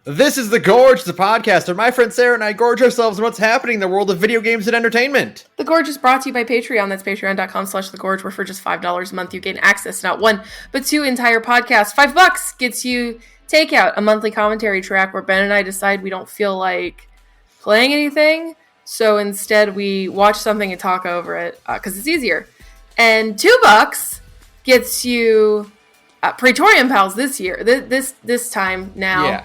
This is The Gorge, the podcast where my friend Sarah and I gorge ourselves on what's happening in the world of video games and entertainment. The Gorge is brought to you by Patreon. That's patreon.com/thegorge, where for just $5 a month you gain access to not one, but two entire podcasts. $5 gets you Takeout, a monthly commentary track where Ben and I decide we don't feel like playing anything, so instead we watch something and talk over it, because it's easier. And $2 gets you Praetorian Pals this year, this time now. Yeah.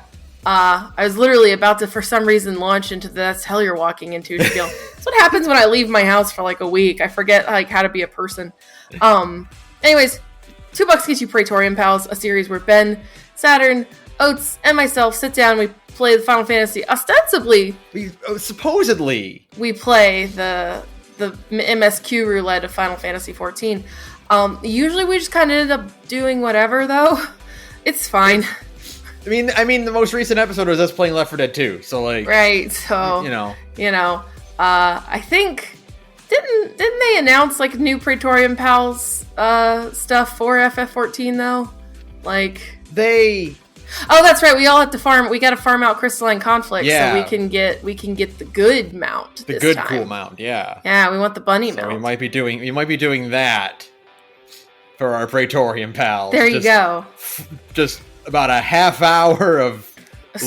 I was literally about to, for some reason, launch into the "that's hell you're walking into" spiel. That's what happens when I leave my house for like a week. I forget how to be a person. Anyways, $2 gets you Praetorian Pals, a series where Ben, Saturn, Oates, and myself sit down. We play the Final Fantasy. Ostensibly, Supposedly, we play the MSQ roulette of Final Fantasy 14. Usually, we just kind of end up doing whatever, though. It's fine. I mean, the most recent episode was us playing Left 4 Dead 2, so like... Right, so... I think... Didn't they announce, like, new Praetorian Pals, stuff for FF14, though? Like... Oh, that's right, we all have to farm... We gotta farm out Crystalline Conflict, so we can get the good mount the this good, time. cool mount, yeah. Yeah, we want the bunny So mount. we might be doing that for our Praetorian Pals. There you go. Just... about a half hour of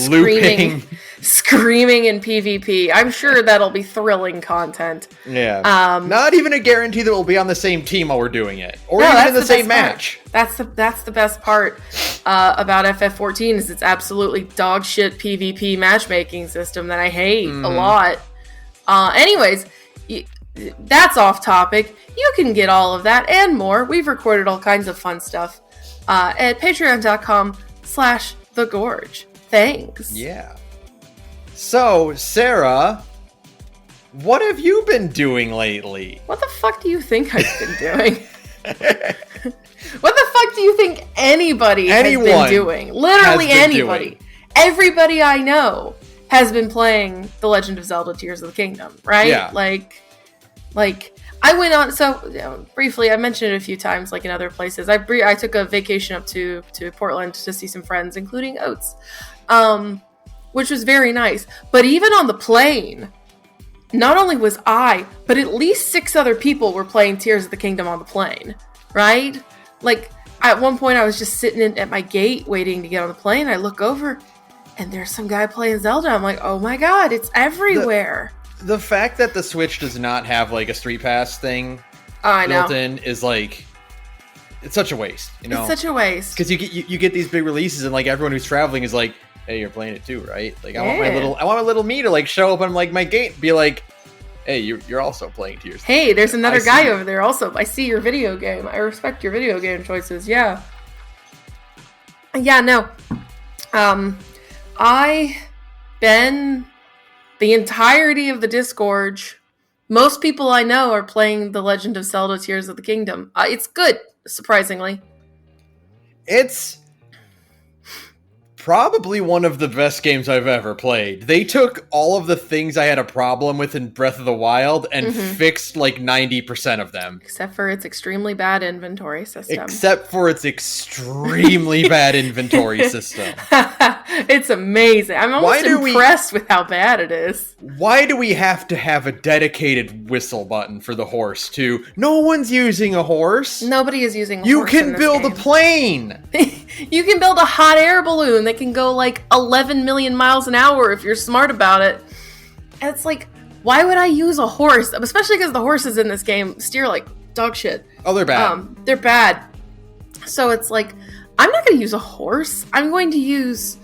looping. Screaming in PvP. I'm sure that'll be thrilling content. Yeah. Not even a guarantee that we'll be on the same team while we're doing it. Or even in the same match. That's the best part about FF14 is it's absolutely dog shit PvP matchmaking system that I hate a lot. Anyways, that's off topic. You can get all of that and more. We've recorded all kinds of fun stuff at patreon.com/thegorge. Thanks. Yeah. So, Sarah, what have you been doing lately? What the fuck do you think I've been doing? What the fuck do you think anyone has been doing? Literally anybody. Everybody I know has been playing The Legend of Zelda Tears of the Kingdom, right? Yeah. Like I went on, briefly, I mentioned it a few times, like in other places. I took a vacation up to Portland to see some friends, including Oates, which was very nice. But even on the plane, not only was I, but at least 6 other people were playing Tears of the Kingdom on the plane, right? Like, at one point I was just sitting at my gate waiting to get on the plane. I look over, and there's some guy playing Zelda. I'm like, oh my god, it's everywhere. The fact that the Switch does not have, like, a Street Pass thing built in is, like, it's such a waste, you know? It's such a waste. Because you get these big releases, and, like, everyone who's traveling is like, hey, you're playing it too, right? Like, I want my little me to, like, show up on, like, my gate and be like, hey, you're also playing Tears. Hey, there's another guy over there also. I see your video game. I respect your video game choices, yeah. Yeah, no. The entirety of the Disgorge, most people I know are playing The Legend of Zelda Tears of the Kingdom. It's good, surprisingly. It's probably one of the best games I've ever played. They took all of the things I had a problem with in Breath of the Wild and fixed like 90% of them. Except for its extremely bad inventory system. It's amazing. I'm almost impressed with how bad it is. Why do we have to have a dedicated whistle button for the horse too? No one's using a horse. Nobody is using a horse. You can build a plane. You can build a hot air balloon that can go like 11 million miles an hour if you're smart about it. And it's like, why would I use a horse? Especially because the horses in this game steer like dog shit. Oh, they're bad. They're bad. So it's like, I'm not going to use a horse. I'm going to use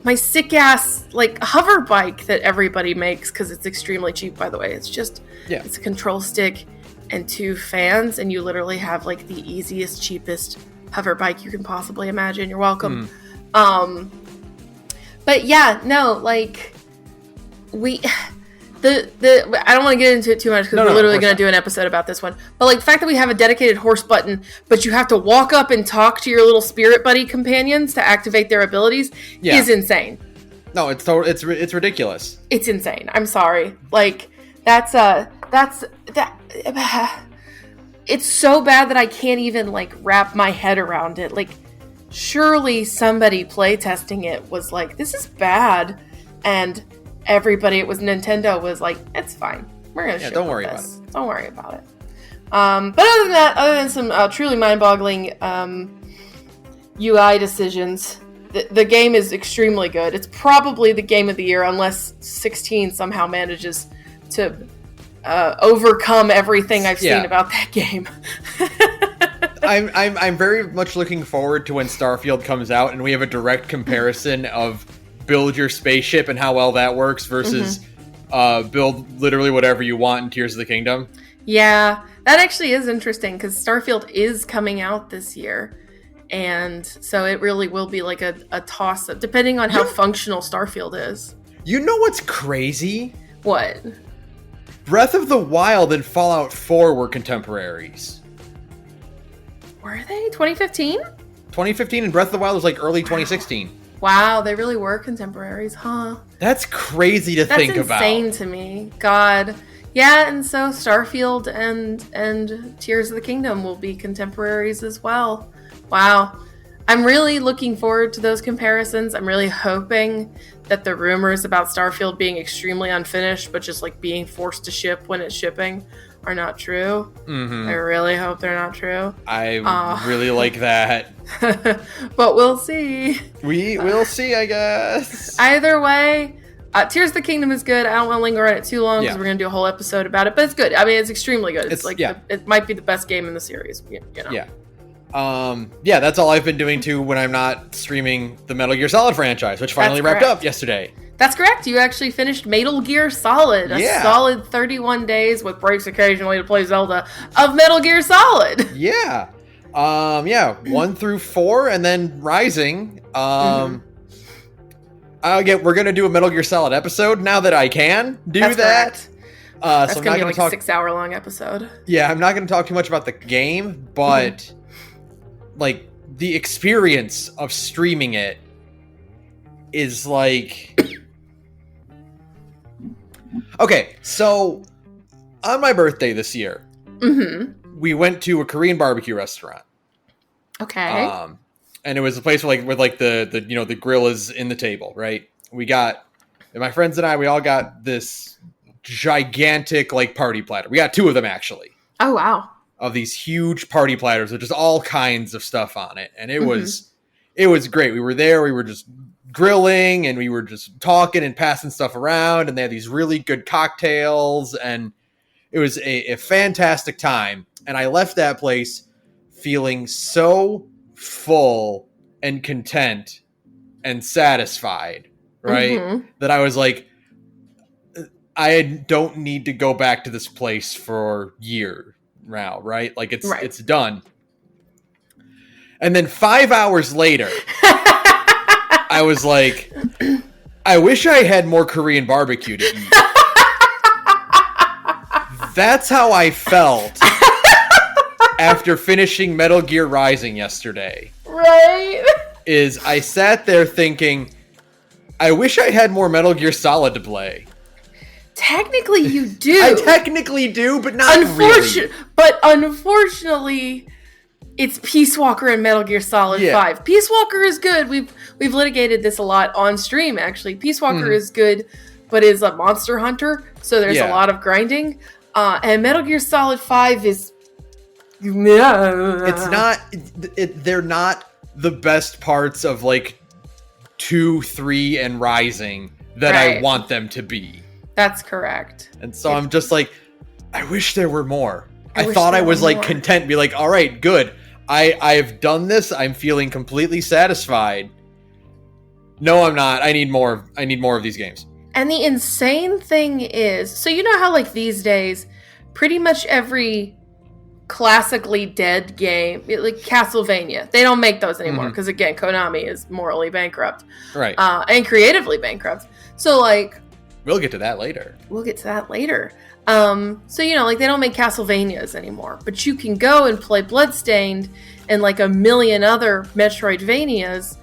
my sick-ass, like, hover bike that everybody makes, because it's extremely cheap, by the way. It's just, It's a control stick and 2 fans, and you literally have, like, the easiest, cheapest hover bike you can possibly imagine. You're welcome. But yeah, no, like, I don't want to get into it too much because we're literally going to do an episode about this one. But like the fact that we have a dedicated horse button, but you have to walk up and talk to your little spirit buddy companions to activate their abilities is insane. No, it's ridiculous. It's insane. I'm sorry. Like it's so bad that I can't even like wrap my head around it. Like surely somebody playtesting it was like, this is bad. And everybody, it was Nintendo, was like, it's fine. We're going to ship don't worry this. about it. Don't worry about it. But other than that, other than some truly mind-boggling UI decisions, the game is extremely good. It's probably the game of the year, unless 16 somehow manages to overcome everything I've seen about that game. I'm very much looking forward to when Starfield comes out and we have a direct comparison of build your spaceship and how well that works versus build literally whatever you want in Tears of the Kingdom. Yeah, that actually is interesting because Starfield is coming out this year. And so it really will be like a toss-up, depending on how functional Starfield is. You know what's crazy? What? Breath of the Wild and Fallout 4 were contemporaries. Were they? 2015? 2015 and Breath of the Wild was like early 2016. Wow, they really were contemporaries, huh? That's crazy to think about. That's insane to me. God. Yeah, and so Starfield and Tears of the Kingdom will be contemporaries as well. Wow. I'm really looking forward to those comparisons. I'm really hoping that the rumors about Starfield being extremely unfinished, but just like being forced to ship when it's shipping, are not true. Mm-hmm. I really hope they're not true. I really like that. But we'll see. We will see, I guess. Either way, Tears of the Kingdom is good. I don't want to linger on it too long because we're going to do a whole episode about it. But it's good. I mean, it's extremely good. It's like it might be the best game in the series. You know? Yeah. That's all I've been doing too when I'm not streaming the Metal Gear Solid franchise, which finally wrapped up yesterday. That's correct. You actually finished Metal Gear Solid. A solid 31 days with breaks occasionally to play Zelda of Metal Gear Solid. Yeah. 1 through 4 and then Rising. We're going to do a Metal Gear Solid episode now that I can do that. Correct. That's so going to be like a 6-hour-long episode. Yeah, I'm not going to talk too much about the game, but like the experience of streaming it is like... Okay, so on my birthday this year, we went to a Korean barbecue restaurant. Okay. And it was a place where the grill is in the table, right? My friends and I, we all got this gigantic like party platter. We got 2 of them actually. Oh wow. Of these huge party platters with just all kinds of stuff on it. And it was great. We were there, we were just grilling and we were just talking and passing stuff around, and they had these really good cocktails, and it was a fantastic time. And I left that place feeling so full and content and satisfied, right? That I was like, I don't need to go back to this place for years now, right? Like it's done. And then 5 hours later, I was like, I wish I had more Korean barbecue to eat. That's how I felt after finishing Metal Gear Rising yesterday. Right? Is I sat there thinking, I wish I had more Metal Gear Solid to play. Technically you do. I technically do, but not really. But unfortunately, it's Peace Walker and Metal Gear Solid 5. Peace Walker is good. We've litigated this a lot on stream, actually. Peace Walker is good, but is a monster hunter, so there's a lot of grinding. And Metal Gear Solid 5 is... It's not... They're not the best parts of, like, 2, 3, and Rising that I want them to be. That's correct. And so I'm just like, I wish there were more. I thought I was, like, content, be like, all right, good. I've done this. I'm feeling completely satisfied. No, I'm not. I need more of these games. And the insane thing is, so you know how like these days, pretty much every classically dead game, like Castlevania, they don't make those anymore because again, Konami is morally bankrupt, right? And creatively bankrupt. So like, we'll get to that later. So you know, like they don't make Castlevanias anymore, but you can go and play Bloodstained and like a million other Metroidvanias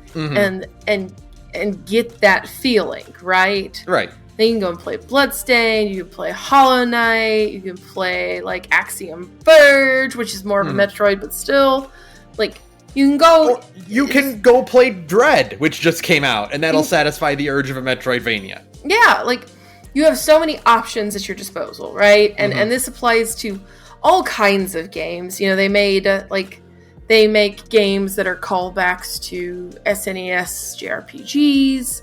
and get that feeling, right? Right. Then you can go and play Bloodstained, you can play Hollow Knight, you can play like Axiom Verge, which is more of a Metroid, but still, like You can go... Or you can go play Dread, which just came out, and that'll satisfy the urge of a Metroidvania. Yeah, like, you have so many options at your disposal, right? And and this applies to all kinds of games. You know, they make games that are callbacks to SNES JRPGs.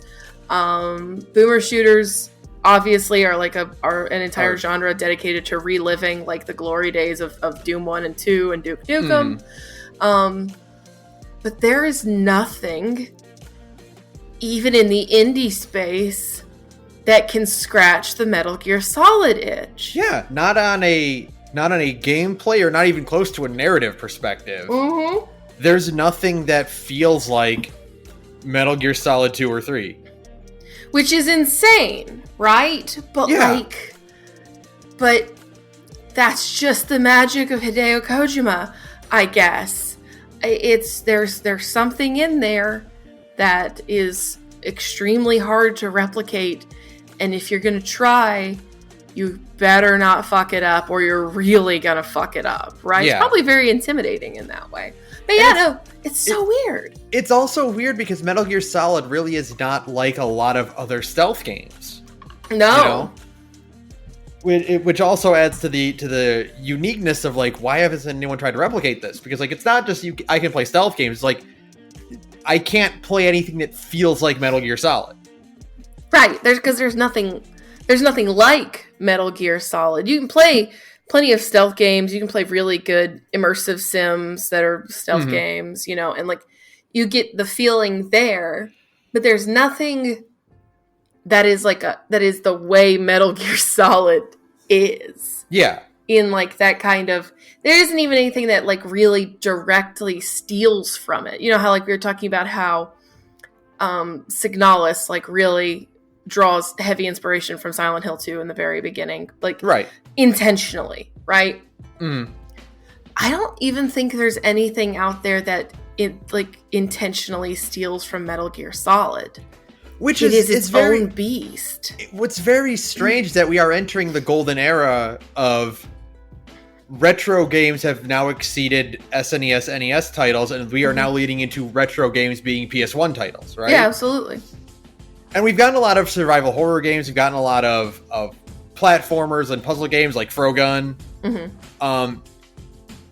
Boomer shooters obviously are an entire genre dedicated to reliving like the glory days of Doom 1 and 2 and Duke Nukem. But there is nothing, even in the indie space, that can scratch the Metal Gear Solid itch. Yeah, not on a gameplay or not even close to a narrative perspective. There's nothing that feels like Metal Gear Solid 2 or 3. Which is insane, right? But but that's just the magic of Hideo Kojima, I guess. There's something in there that is extremely hard to replicate, and if you're gonna try, you better not fuck it up, or you're really gonna fuck it up, right? Yeah. It's probably very intimidating in that way. But it's so weird. It's also weird because Metal Gear Solid really is not like a lot of other stealth games. No. You know? Which also adds to the uniqueness of like, why hasn't anyone tried to replicate this? Because like, it's not just I can play stealth games. It's like, I can't play anything that feels like Metal Gear Solid. Right. There's nothing like Metal Gear Solid. You can play plenty of stealth games. You can play really good immersive sims that are stealth games, you know, and like you get the feeling there, but there's nothing that is the way Metal Gear Solid is. Yeah. In like that kind of, there isn't even anything that like really directly steals from it. You know how like we were talking about how Signalis like really draws heavy inspiration from Silent Hill 2 in the very beginning, like intentionally, right? I don't even think there's anything out there that it like intentionally steals from Metal Gear Solid. Which is its own beast. What's very strange is that we are entering the golden era of retro games have now exceeded SNES, NES titles, and we are now leading into retro games being PS1 titles, right? Yeah, absolutely. And we've gotten a lot of survival horror games. We've gotten a lot of platformers and puzzle games like Frogun.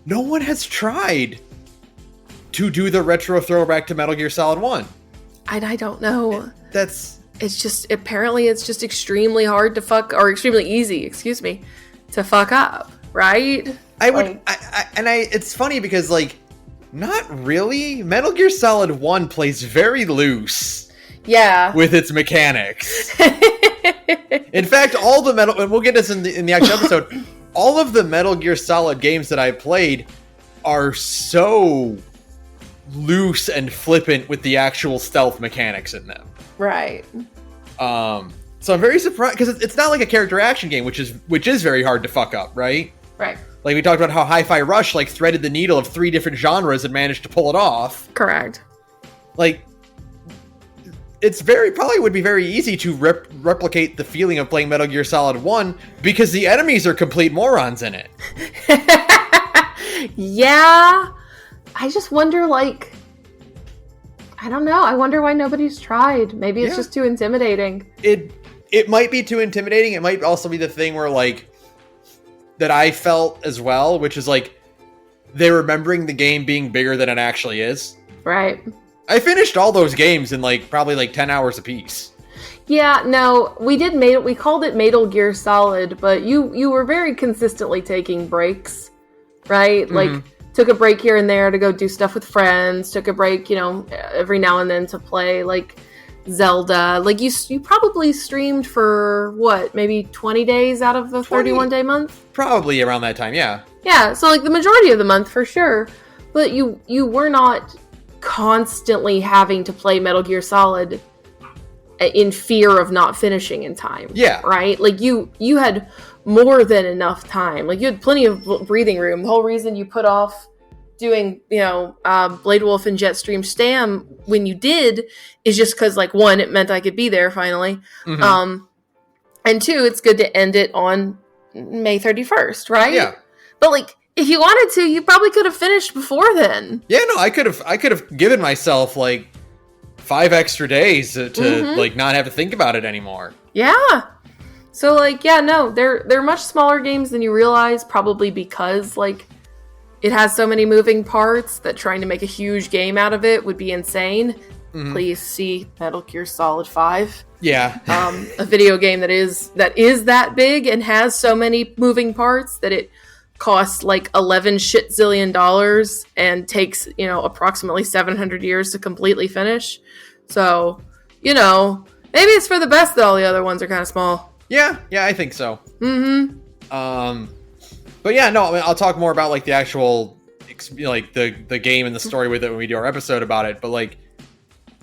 No one has tried to do the retro throwback to Metal Gear Solid 1. I don't know. It's just extremely hard to fuck, or extremely easy, to fuck up, right? It's funny because like, not really. Metal Gear Solid 1 plays very loose. Yeah. With its mechanics. In fact, all the and we'll get this in the actual episode, all of the Metal Gear Solid games that I played are so loose and flippant with the actual stealth mechanics in them. Right. So I'm very surprised because it's not like a character action game, which is very hard to fuck up, right? Right. Like we talked about how Hi-Fi Rush like threaded the needle of 3 different genres and managed to pull it off. Correct. Like it's probably would be very easy to replicate the feeling of playing Metal Gear Solid 1 because the enemies are complete morons in it. Yeah. I just wonder, like, I don't know. I wonder why nobody's tried. Maybe it's just too intimidating. It might be too intimidating. It might also be the thing where, like, that I felt as well, which is, like, they're remembering the game being bigger than it actually is. Right. I finished all those games in, like, probably, like, 10 hours apiece. Yeah, no, we called it Metal Gear Solid, but you were very consistently taking breaks, right? Like, took a break here and there to go do stuff with friends, took a break, you know, every now and then to play, like, Zelda. Like, you probably streamed for, what, maybe 20 days out of the 31-day month? Probably around that time, yeah. Yeah, so, like, the majority of the month, for sure. But you were not constantly having to play Metal Gear Solid in fear of not finishing in time. Yeah. Right? Like, you had more than enough time. Like, you had plenty of breathing room. The whole reason you put off doing, you know, Blade Wolf and Jetstream Stam when you did is just because, like, one, it meant I could be there finally. And two, it's good to end it on May 31st, right? Yeah. But, like, if you wanted to, you probably could have finished before then. Yeah, no, I could have given myself like 5 extra days to like not have to think about it anymore. Yeah. So like, yeah, no, they're much smaller games than you realize, probably because like it has so many moving parts that trying to make a huge game out of it would be insane. Please see Metal Gear Solid 5. Yeah. A video game that is that big and has so many moving parts that it costs like $11 zillion and takes, approximately 700 years to completely finish. So, maybe it's for the best that all the other ones are kind of small. Yeah, I think so. But yeah, no, I mean, I'll talk more about like the actual, like the game and the story with it when we do our episode about it. But like,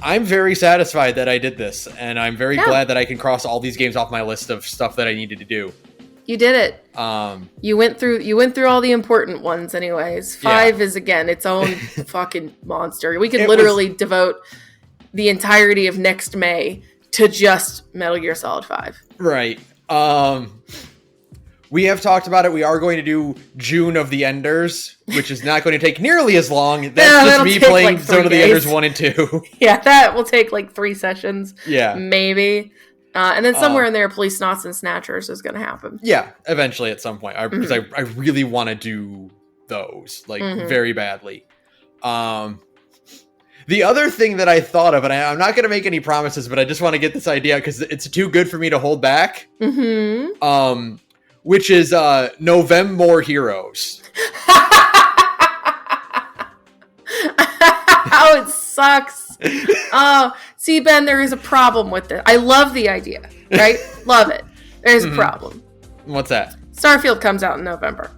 I'm very satisfied that I did this, and I'm very glad that I can cross all these games off my list of stuff that I needed to do. You did it. You went through all the important ones anyways. 5 is again its own fucking monster. We could literally devote the entirety of next May to just Metal Gear Solid 5. Right. We have talked about it. We are going to do June of the Enders, which is not going to take nearly as long. That's just me playing like Zone of the Enders 1 and 2. Yeah, that will take like 3 sessions. Yeah. Maybe. And then somewhere in there, Police Knots and Snatchers is going to happen. Yeah, eventually at some point. Because I really want to do those, like, very badly. The other thing that I thought of, and I'm not going to make any promises, but I just want to get this idea because it's too good for me to hold back. Which is November More Heroes. How it sucks. Oh, see, Ben, there is a problem with it. I love the idea, right? Love it. There's a problem. What's that? Starfield comes out in November.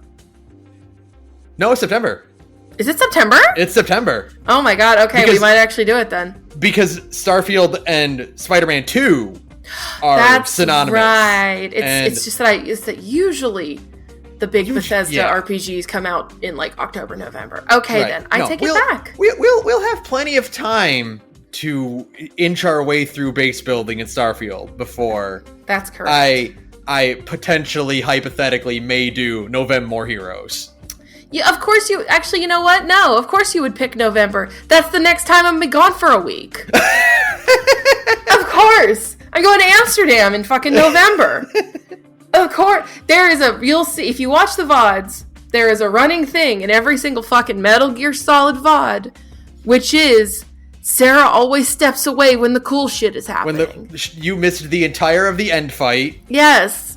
No, it's September. Is it September? It's September. Oh my god, okay, we might actually do it then. Because Starfield and Spider-Man 2 are synonymous. Right. It's just that usually the big Bethesda RPGs come out in like October, November. Okay, then I take it back. We'll have plenty of time to inch our way through base building in Starfield before. That's correct. I potentially, hypothetically, may do November More Heroes. Yeah, of course you. Actually, you know what? No, of course you would pick November. That's the next time I'm gonna be gone for a week. Of course. I'm going to Amsterdam in fucking November. Of course. You'll see, if you watch the VODs, there is a running thing in every single fucking Metal Gear Solid VOD, which is Sara always steps away when the cool shit is happening. You missed the entire of the end fight. Yes.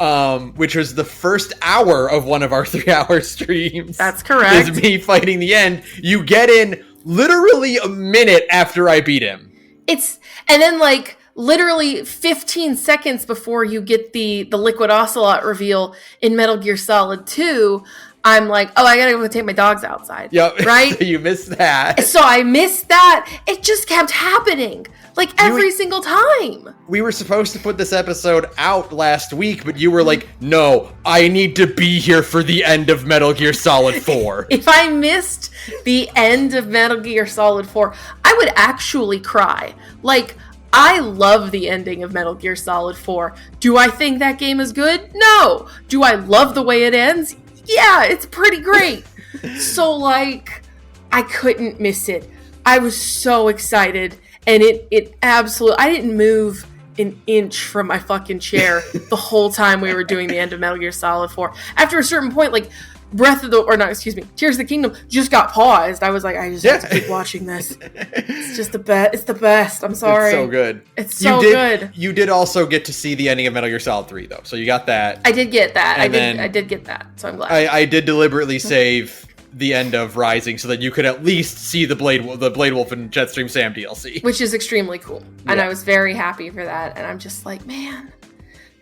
Which was the first hour of one of our 3-hour streams. That's correct. Is me fighting the end. You get in literally a minute after I beat him. And then like, literally 15 seconds before you get the Liquid Ocelot reveal in Metal Gear Solid 2, I'm like, oh, I gotta go take my dogs outside. Yep. Right? So you missed that. So I missed that. It just kept happening. Like every single time. We were supposed to put this episode out last week, but you were like, no, I need to be here for the end of Metal Gear Solid 4. If I missed the end of Metal Gear Solid 4, I would actually cry. Like, I love the ending of Metal Gear Solid 4. Do I think that game is good? No. Do I love the way it ends? Yeah, it's pretty great. So, like, I couldn't miss it. I was so excited, and it absolutely... I didn't move an inch from my fucking chair the whole time we were doing the end of Metal Gear Solid 4. After a certain point, like, Tears of the Kingdom just got paused. I was like, I just have to keep watching this. It's just the best. It's the best. I'm sorry. It's so good. It's so good. You did also get to see the ending of Metal Gear Solid 3, though. So you got that. I did get that. I did get that. So I'm glad. I did deliberately save the end of Rising so that you could at least see the Blade Wolf and Jetstream Sam DLC. Which is extremely cool. Yeah. And I was very happy for that. And I'm just like, man...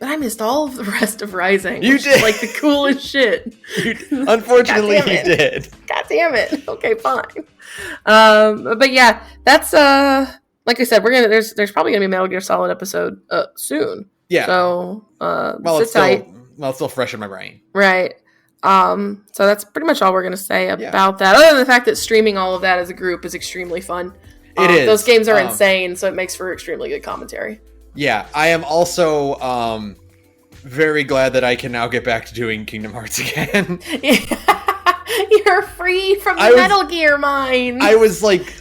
But I missed all of the rest of Rising. You did. Like the coolest shit. Unfortunately, you did. God damn it. Okay, fine. But yeah, that's like I said, there's probably gonna be a Metal Gear Solid episode soon. Yeah. So it's still fresh in my brain. Right. So that's pretty much all we're gonna say about that. Other than the fact that streaming all of that as a group is extremely fun. It is. Those games are insane, so it makes for extremely good commentary. Yeah, I am also very glad that I can now get back to doing Kingdom Hearts again. You're free from the Metal Gear mines. I was like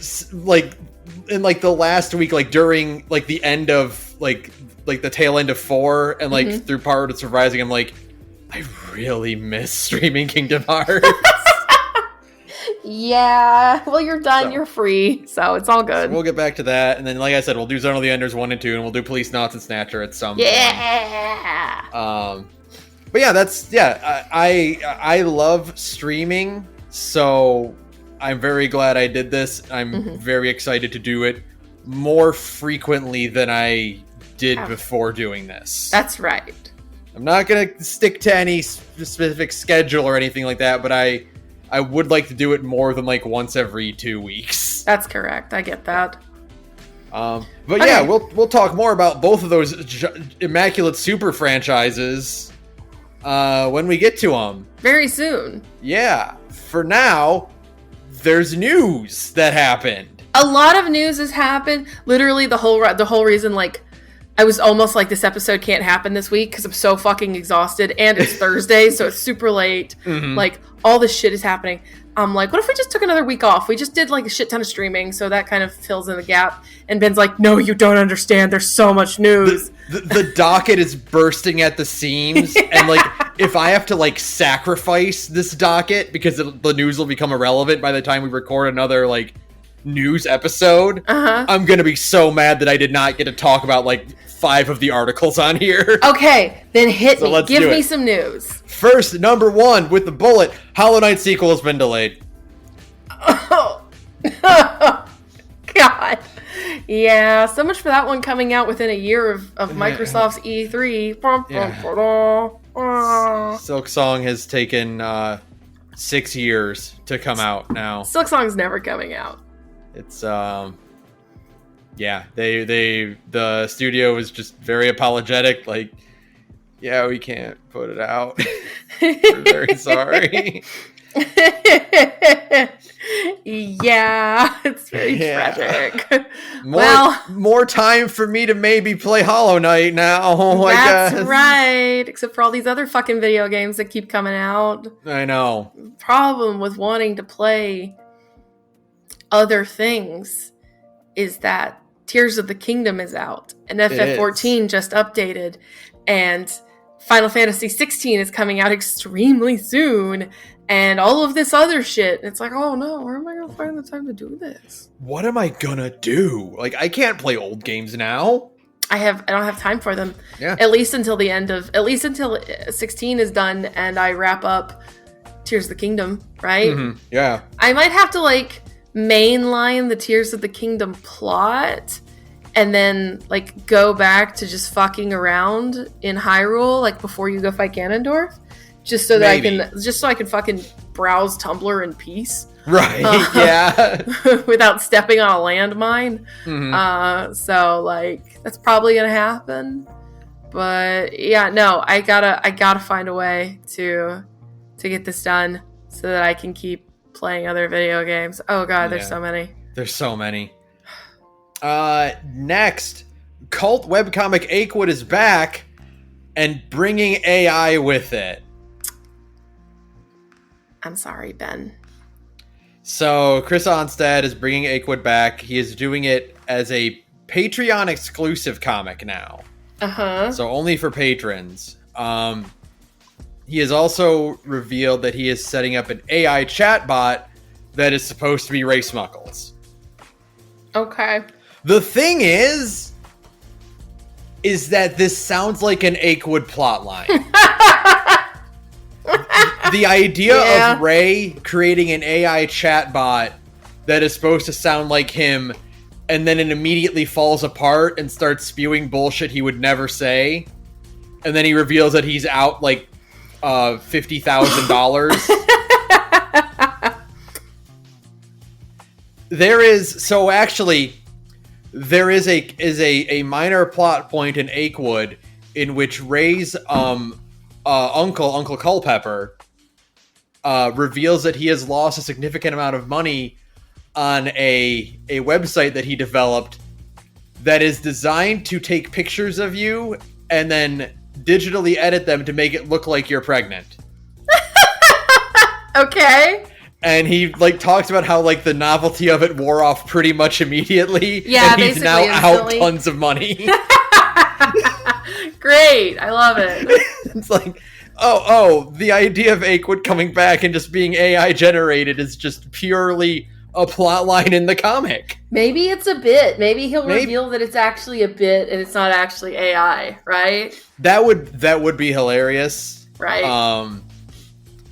in like the last week, like during like the end of like the tail end of 4 and like through part of Rising, I'm like, I really miss streaming Kingdom Hearts. Yeah, well, you're done. So, you're free, so it's all good. So we'll get back to that, and then, like I said, we'll do Zone of the Enders 1 and 2, and we'll do Police Knots and Snatcher at some point. But yeah, I love streaming, so I'm very glad I did this. I'm very excited to do it more frequently than I did before doing this. That's right. I'm not gonna stick to any specific schedule or anything like that, but I would like to do it more than like once every 2 weeks. That's correct. I get that. But yeah, we'll talk more about both of those immaculate super franchises when we get to them. Very soon. Yeah. For now, there's news that happened. A lot of news has happened. Literally, the whole reason, like, I was almost like, this episode can't happen this week because I'm so fucking exhausted, and it's Thursday, so it's super late. Like, all this shit is happening. I'm like, what if we just took another week off? We just did like a shit ton of streaming, so that kind of fills in the gap. And Ben's like, no, you don't understand. There's so much news. The docket is bursting at the seams, and like, if I have to like sacrifice this docket because the news will become irrelevant by the time we record another like news episode, I'm gonna be so mad that I did not get to talk about like 5 of the articles on here. Okay, then hit me. Give me some news. First, number 1 with the bullet, Hollow Knight sequel has been delayed. Oh, God. Yeah, so much for that one coming out within a year of Microsoft's E3. Silk Song has taken 6 years to come out now. Silk Song's never coming out. It's yeah, the studio was just very apologetic, like, yeah, we can't put it out. We're very sorry. Yeah, it's very tragic. More time for me to maybe play Hollow Knight now, I guess. That's right, except for all these other fucking video games that keep coming out. I know. Problem with wanting to play other things is that Tears of the Kingdom is out, and FF14 just updated, and Final Fantasy 16 is coming out extremely soon, and all of this other shit. It's like, oh no, where am I going to find the time to do this? What am I gonna do? Like, I can't play old games now. I don't have time for them. Yeah. At least until 16 is done, and I wrap up Tears of the Kingdom, right? Yeah. I might have to like mainline the Tears of the Kingdom plot and then like go back to just fucking around in Hyrule like before you go fight Ganondorf, just so that I can fucking browse Tumblr in peace, right? Yeah. Without stepping on a landmine. So like that's probably gonna happen, but yeah, no, I gotta find a way to get this done so that I can keep playing other video games. Oh god, there's so many. There's so many. Next, cult webcomic Achewood is back and bringing AI with it. I'm sorry, Ben. So Chris Onstad is bringing Achewood back. He is doing it as a Patreon exclusive comic now. So only for patrons. He has also revealed that he is setting up an AI chatbot that is supposed to be Ray Smuckles. Okay. The thing is that this sounds like an Achewood plotline. The idea of Ray creating an AI chatbot that is supposed to sound like him, and then it immediately falls apart and starts spewing bullshit he would never say, and then he reveals that he's out like $50,000. There is a minor plot point in Achewood in which Ray's Uncle Culpepper reveals that he has lost a significant amount of money on a website that he developed that is designed to take pictures of you and then digitally edit them to make it look like you're pregnant. Okay. And he like talks about how like the novelty of it wore off pretty much immediately. Yeah, and he's now instantly. out tons of money. Great, I love it. It's like, the idea of Akewood coming back and just being AI generated is just purely a plot line in the comic. Maybe it's a bit. Maybe he'll reveal that it's actually a bit and it's not actually AI, right? That would be hilarious. Right.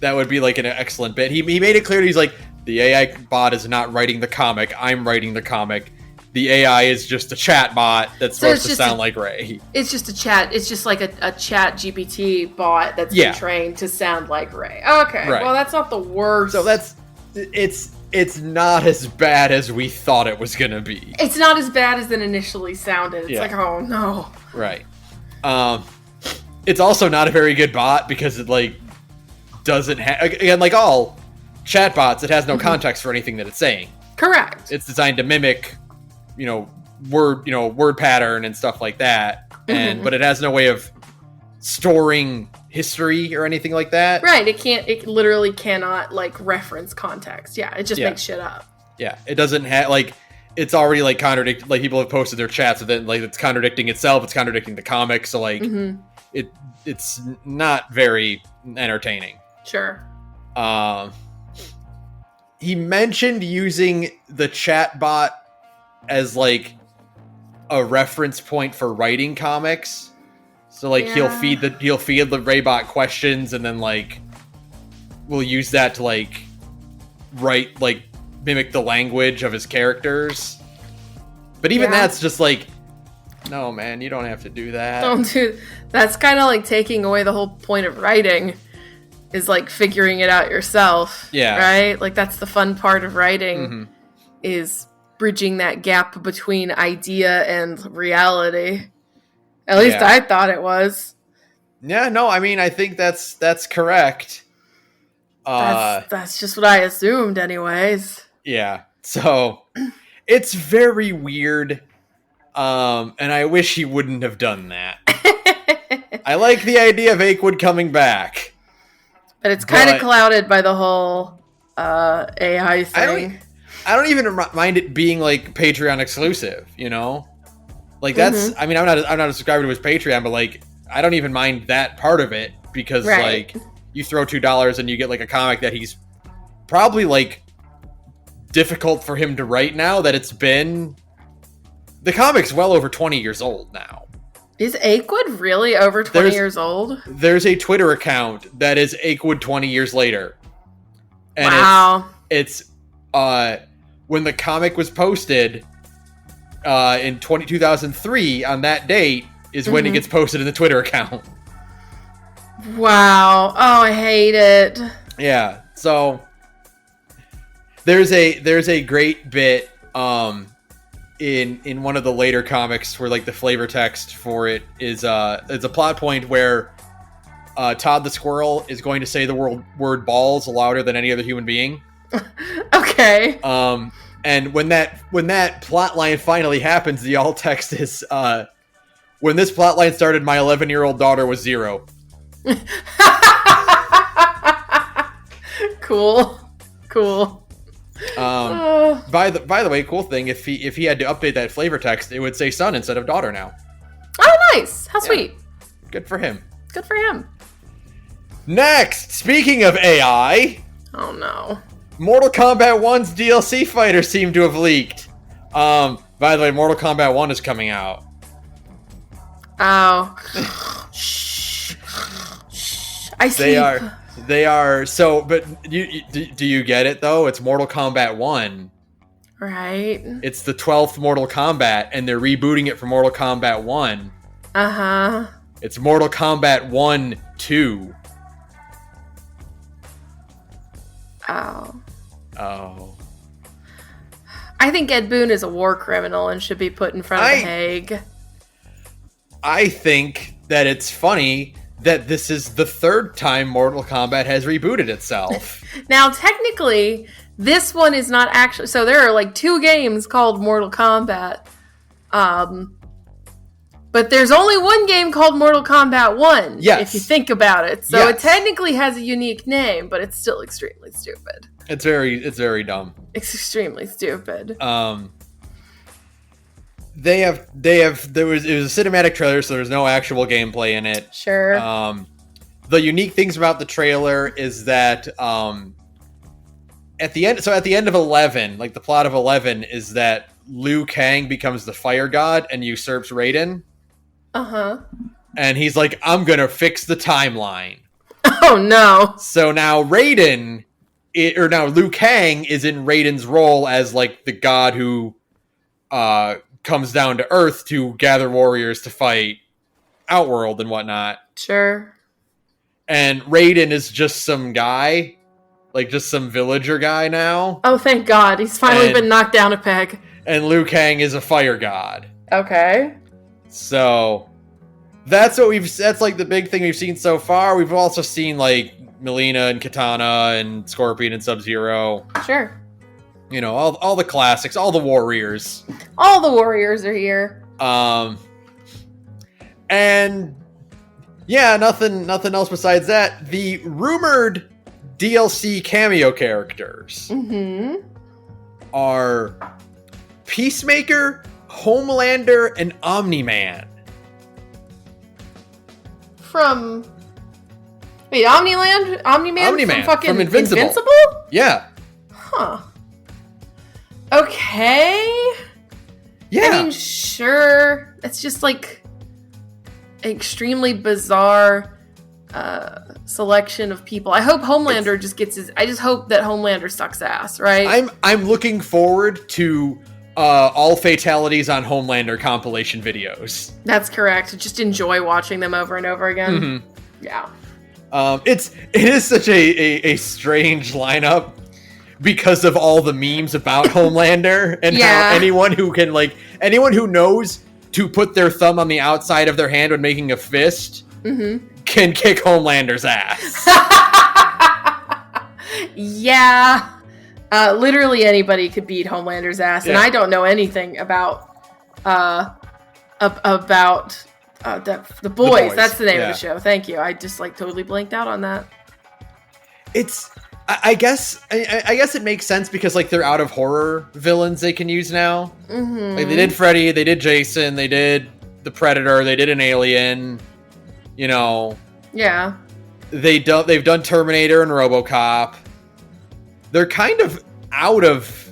That would be like an excellent bit. He made it clear he's like, the AI bot is not writing the comic. I'm writing the comic. The AI is just a chat bot that's supposed to sound like Ray. It's just a chat. It's just like a chat GPT bot that's been trained to sound like Ray. Okay. Right. Well, that's not the worst. So it's not as bad as we thought it was going to be. It's not as bad as it initially sounded. It's like, oh no. Right. It's also not a very good bot because it like doesn't have, again, like all chatbots, it has no context for anything that it's saying. Correct. It's designed to mimic, word pattern and stuff like that. But it has no way of storing history or anything like that. Right. It literally cannot like reference context. Yeah. It just makes shit up. Yeah. It doesn't have like, it's already like contradict, like people have posted their chats with it, like it's contradicting itself. It's contradicting the comic. So like it's not very entertaining. Sure. He mentioned using the chat bot as like a reference point for writing comics. So like he'll feed the Raybot questions and then like we'll use that to like write like mimic the language of his characters. But even that's just like, no man, you don't have to do that. Don't do that's kind of like taking away the whole point of writing. Is like figuring it out yourself. Yeah. Right? Like that's the fun part of writing is bridging that gap between idea and reality. At least I thought it was. Yeah, no, I mean I think that's correct. That's just what I assumed anyways. Yeah. So it's very weird. And I wish he wouldn't have done that. I like the idea of Akewood coming back. But it's kind of clouded by the whole AI thing. I don't even mind it being like Patreon exclusive, Like that's I mean I'm not a subscriber to his Patreon, but like I don't even mind that part of it because like you throw $2 and you get like a comic that he's probably like difficult for him to write now that it's been the comic's well over 20 years old now. Is Akewood really over 20 years old? There's a Twitter account that is Akewood 20 years later. And it's when the comic was posted in 2003 on that date is when it gets posted in the Twitter account. Wow. Oh, I hate it. Yeah. So there's a great bit in one of the later comics where like the flavor text for it is it's a plot point where Todd the Squirrel is going to say the word balls louder than any other human being. Okay. And when that plot line finally happens, the alt text is when this plot line started, my 11-year-old daughter was 0. Cool. By the way, cool thing, if he had to update that flavor text, it would say son instead of daughter now. Oh, nice. How sweet. Good for him. Next, speaking of AI. Oh no. Mortal Kombat 1's DLC fighters seem to have leaked. By the way, Mortal Kombat 1 is coming out. Oh. Shh. I see. They are so, but do you get it though? It's Mortal Kombat 1. Right. It's the 12th Mortal Kombat, and they're rebooting it for Mortal Kombat 1. Uh-huh. It's Mortal Kombat 1 2. Oh. I think Ed Boon is a war criminal and should be put in front of The Hague. I think that it's funny that this is the third time Mortal Kombat has rebooted itself. Now, technically, this one is not actually... So there are like 2 games called Mortal Kombat. But But there's only one game called Mortal Kombat 1, if you think about it. So it technically has a unique name, but it's still extremely stupid. It's very dumb. It's extremely stupid. It was a cinematic trailer, so there's no actual gameplay in it. Sure. The unique things about the trailer is that at the end of 11, like the plot of 11 is that Liu Kang becomes the fire god and usurps Raiden. Uh-huh. And he's like, I'm gonna fix the timeline. Oh no. So now Liu Kang is in Raiden's role as like the god who comes down to Earth to gather warriors to fight Outworld and whatnot. Sure. And Raiden is just some guy, like just some villager guy now. Oh, thank God. He's finally been knocked down a peg. And Liu Kang is a fire god. Okay. So that's like the big thing we've seen so far. We've also seen like Mileena and Katana and Scorpion and Sub-Zero. Sure. You know, all the classics, all the warriors. All the warriors are here. And yeah, nothing else besides that. The rumored DLC cameo characters are Peacemaker, Homelander, and Omni-Man. Omni-Man from fucking from Invincible? Yeah. Huh. Okay. Yeah. I mean, sure. It's just like extremely bizarre selection of people. I hope Homelander just gets his. I just hope that Homelander sucks ass, right? I'm looking forward to all fatalities on Homelander compilation videos. That's correct. Just enjoy watching them over and over again. Mm-hmm. Yeah. It is such a strange lineup because of all the memes about Homelander and how anyone who knows to put their thumb on the outside of their hand when making a fist can kick Homelander's ass. Yeah. Literally anybody could beat Homelander's ass, and I don't know anything about the boys. That's the name of the show. Thank you. I just like totally blanked out on that. I guess it makes sense because like they're out of horror villains they can use now. Like they did Freddy, they did Jason, they did the Predator, they did an Alien. You know. Yeah. They've done Terminator and RoboCop. They're kind of out of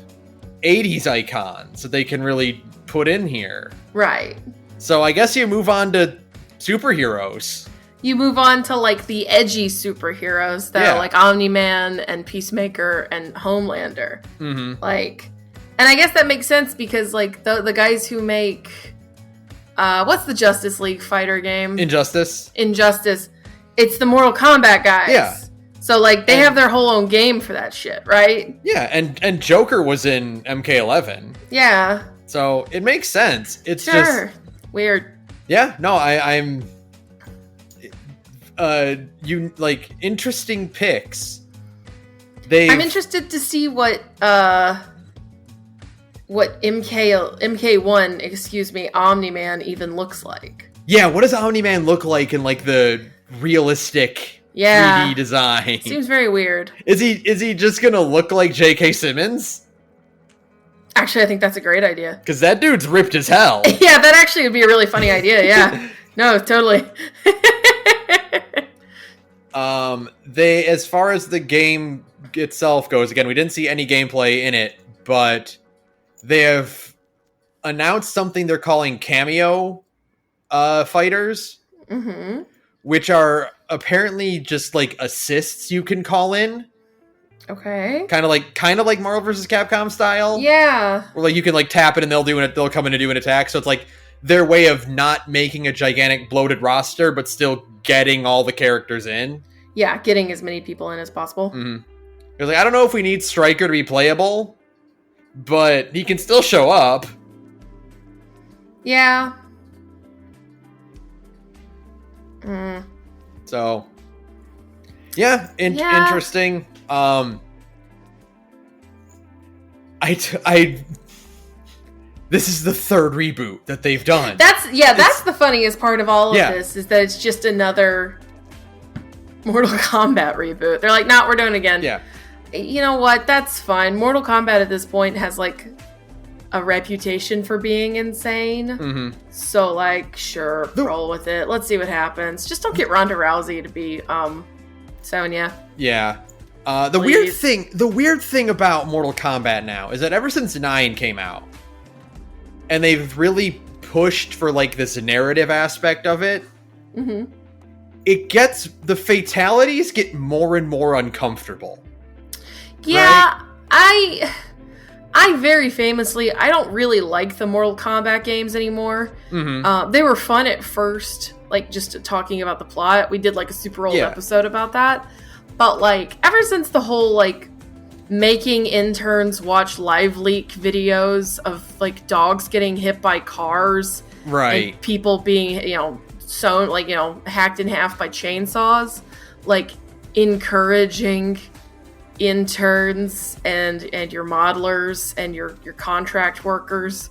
80s icons that they can really put in here. Right. So I guess you move on to superheroes. You move on to like the edgy superheroes that are like Omni-Man and Peacemaker and Homelander. Like, and I guess that makes sense because like the guys who make what's the Justice League fighter game? Injustice. It's the Mortal Kombat guys. Yeah. So like they have their whole own game for that shit, right? Yeah, and Joker was in MK11. Yeah. So it makes sense. It's just weird. Yeah, no, I'm you like interesting picks. I'm interested to see what MK1, Omni-Man even looks like. Yeah, what does Omni-Man look like in like the realistic 3D design? Seems very weird. Is he just gonna look like J.K. Simmons? Actually, I think that's a great idea. Because that dude's ripped as hell. Yeah, that actually would be a really funny idea, yeah. No, totally. As far as the game itself goes, again, we didn't see any gameplay in it, but they have announced something they're calling cameo fighters, which are apparently just like assists you can call in. Okay. Kind of like Marvel vs. Capcom style. Yeah. Where like you can like tap it and they'll come in and do an attack. So it's like their way of not making a gigantic bloated roster, but still getting all the characters in. Yeah, getting as many people in as possible. It's like, I don't know if we need Stryker to be playable, but he can still show up. Yeah. So, yeah, interesting. this is the third reboot that they've done. That's the funniest part of all of this, is that it's just another Mortal Kombat reboot. They're like, nah, we're doing it again. Yeah. You know what? That's fine. Mortal Kombat at this point has, like, a reputation for being insane. Mm-hmm. So, like, sure, roll with it. Let's see what happens. Just don't get Ronda Rousey to be Sonya. Yeah. The weird thing about Mortal Kombat now is that ever since 9 came out, and they've really pushed for, like, this narrative aspect of it, mm-hmm. the fatalities get more and more uncomfortable. Yeah, right? I very famously, I don't really like the Mortal Kombat games anymore. Mm-hmm. They were fun at first, like, just talking about the plot. We did, like, a super old episode about that. But, like, ever since the whole, like, making interns watch live leak videos of, like, dogs getting hit by cars. Right. And people being, sewn, like, hacked in half by chainsaws. Like, encouraging interns and your modelers and your contract workers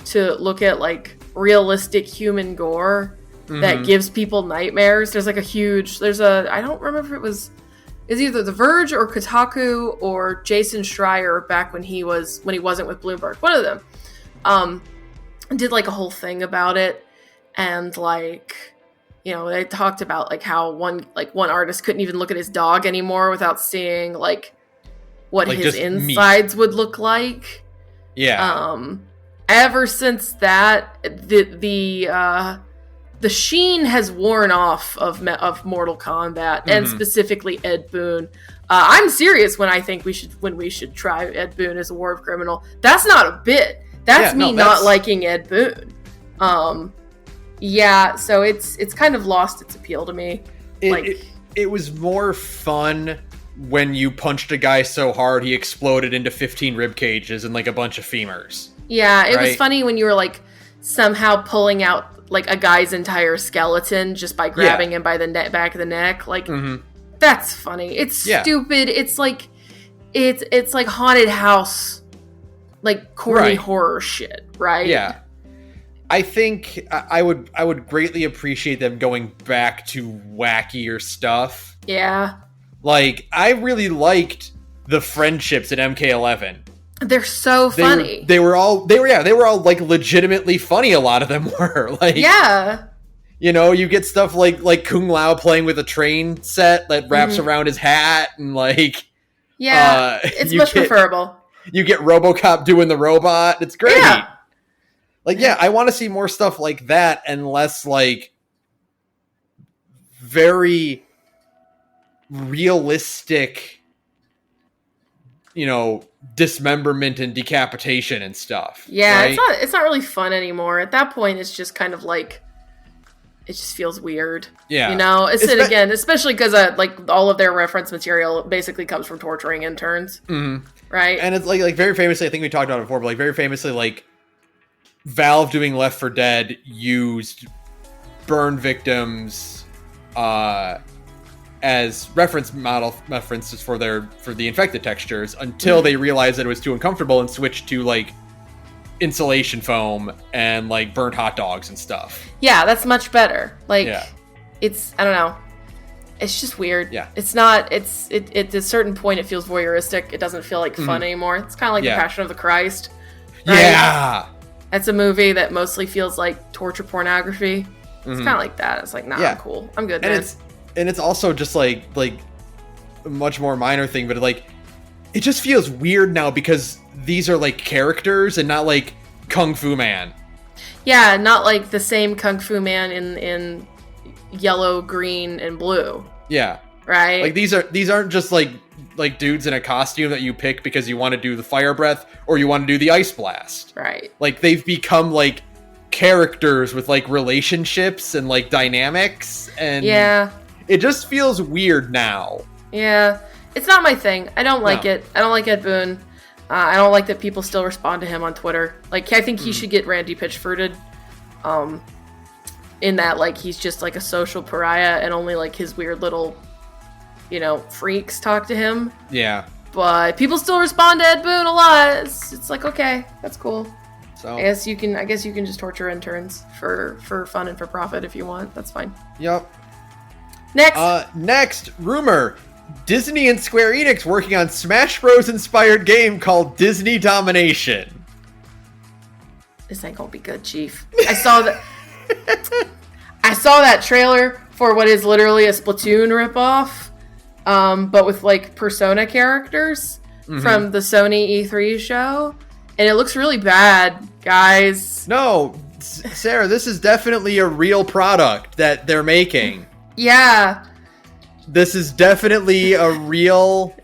to look at, like, realistic human gore that gives people nightmares. There's, like, I don't remember if it was either The Verge or Kotaku or Jason Schreier back when he wasn't with Bloomberg. One of them did, like, a whole thing about it, and, like, they talked about, like, how one artist couldn't even look at his dog anymore without seeing, like, what his insides would look like. Yeah. Ever since that, the sheen has worn off of Mortal Kombat, and specifically Ed Boon. I'm serious when I think we should try Ed Boon as a war criminal. That's not a bit. That's not liking Ed Boon. Yeah, so it's kind of lost its appeal to me. It was more fun when you punched a guy so hard he exploded into 15 rib cages and, like, a bunch of femurs. Yeah, it was funny when you were, like, somehow pulling out, like, a guy's entire skeleton just by grabbing him by the back of the neck. Like, that's funny. It's stupid. It's like it's like haunted house, like, corny horror shit, right? Yeah. I think I would greatly appreciate them going back to wackier stuff. Yeah. Like, I really liked the friendships in MK11. They're so funny. They were all like legitimately funny. A lot of them were, like, yeah. You get stuff like Kung Lao playing with a train set that wraps around his hat, and, like, it's much preferable. You get RoboCop doing the robot. It's great. Yeah. Like, I want to see more stuff like that, and less, like, very realistic, dismemberment and decapitation and stuff. Yeah, right? it's not really fun anymore. At that point, it's just kind of like, it just feels weird. Yeah. Especially because like, all of their reference material basically comes from torturing interns. Mm-hmm. Right? And it's like very famously, I think we talked about it before, but, like, very famously, like, Valve doing Left 4 Dead used burn victims as references for the infected textures until they realized that it was too uncomfortable and switched to, like, insulation foam and, like, burnt hot dogs and stuff. Yeah, that's much better. Like, it's, I don't know. It's just weird. Yeah. It's not, at a certain point it feels voyeuristic. It doesn't feel like fun anymore. It's kind of like The Passion of the Christ. Right? Yeah. That's a movie that mostly feels like torture pornography. It's kind of like that. It's like, nah, I'm cool. I'm good, man. And it's also just like a much more minor thing, but, like, it just feels weird now because these are, like, characters and not, like, Kung Fu Man. Yeah, not like the same Kung Fu Man in yellow, green, and blue. Yeah. Right? Like, these aren't just like dudes in a costume that you pick because you want to do the fire breath or you want to do the ice blast. Right. Like, they've become, like, characters with, like, relationships and, like, dynamics, and it just feels weird now. Yeah. It's not my thing. I don't like it. I don't like Ed Boon. I don't like that people still respond to him on Twitter. Like, I think he should get Randy Pitchforded. In that, like, he's just, like, a social pariah and only, like, his weird little, freaks talk to him. Yeah. But people still respond to Ed Boon a lot. It's like, okay, that's cool. So I guess you can just torture interns for fun and for profit if you want. That's fine. Yep. Next rumor. Disney and Square Enix working on Smash Bros. Inspired game called Disney Domination. This ain't gonna be good, Chief. I saw that trailer for what is literally a Splatoon ripoff, but with like Persona characters from the Sony E3 show, and it looks really bad, guys. No, Sarah, this is definitely a real product that they're making. Yeah. This is definitely a real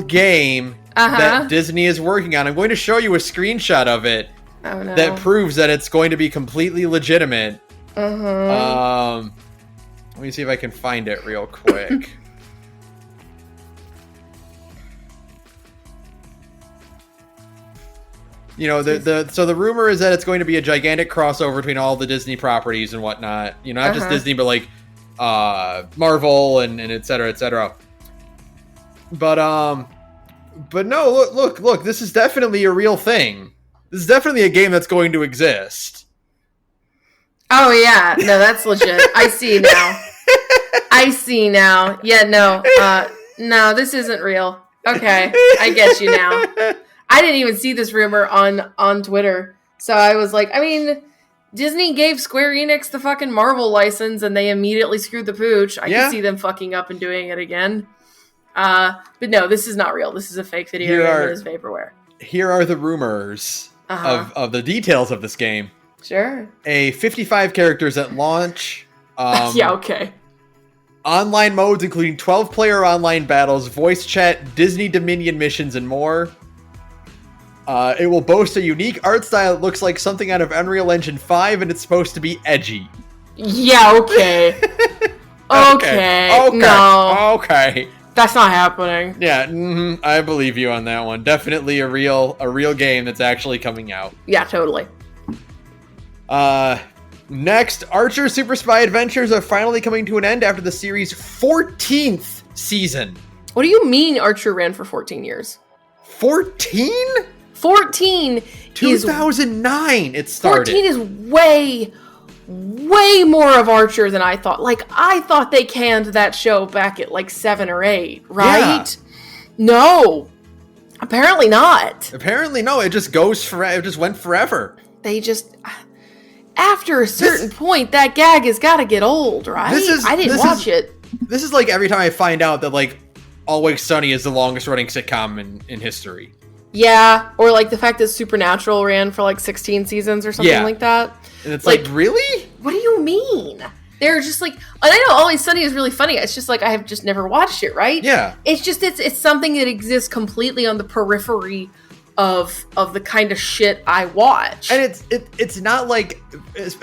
game that Disney is working on. I'm going to show you a screenshot of it that proves that it's going to be completely legitimate. Let me see if I can find it real quick. You know, so the rumor is that it's going to be a gigantic crossover between all the Disney properties and whatnot. You know, not just Disney, but like Marvel and et cetera, et cetera. But no, look, this is definitely a real thing. This is definitely a game that's going to exist. Oh yeah, no, that's legit. I see now. Yeah, no, this isn't real. Okay, I get you now. I didn't even see this rumor on Twitter, so I was like, I mean, Disney gave Square Enix the fucking Marvel license, and they immediately screwed the pooch. I can see them fucking up and doing it again. But no, this is not real. This is a fake video game. It is vaporware. Here are the rumors of the details of this game. Sure. 55 characters at launch. Yeah, okay. Online modes including 12-player online battles, voice chat, Disney Dominion missions, and more. It will boast a unique art style that looks like something out of Unreal Engine 5, and it's supposed to be edgy. Yeah, okay. Okay. No. Okay. That's not happening. Yeah, I believe you on that one. Definitely a real game that's actually coming out. Yeah, totally. Next, Archer Super Spy Adventures are finally coming to an end after the series' 14th season. What do you mean Archer ran for 14 years? 14? 14 2009 it started. 14 is way more of Archer than I thought. Like, I thought they canned that show back at like 7 or 8, right? Yeah. No. Apparently not. Apparently no. It just goes forever. It just went forever. They just... After a certain point, that gag has got to get old, right? I didn't watch it. This is like every time I find out that, like, Always Sunny is the longest running sitcom in history. Yeah, or like the fact that Supernatural ran for like 16 seasons or something like that. And it's like, really? What do you mean? They're just like, and I know Always Sunny is really funny. It's just like, I have just never watched it, right? Yeah. It's just, it's something that exists completely on the periphery of the kind of shit I watch. And it's not like,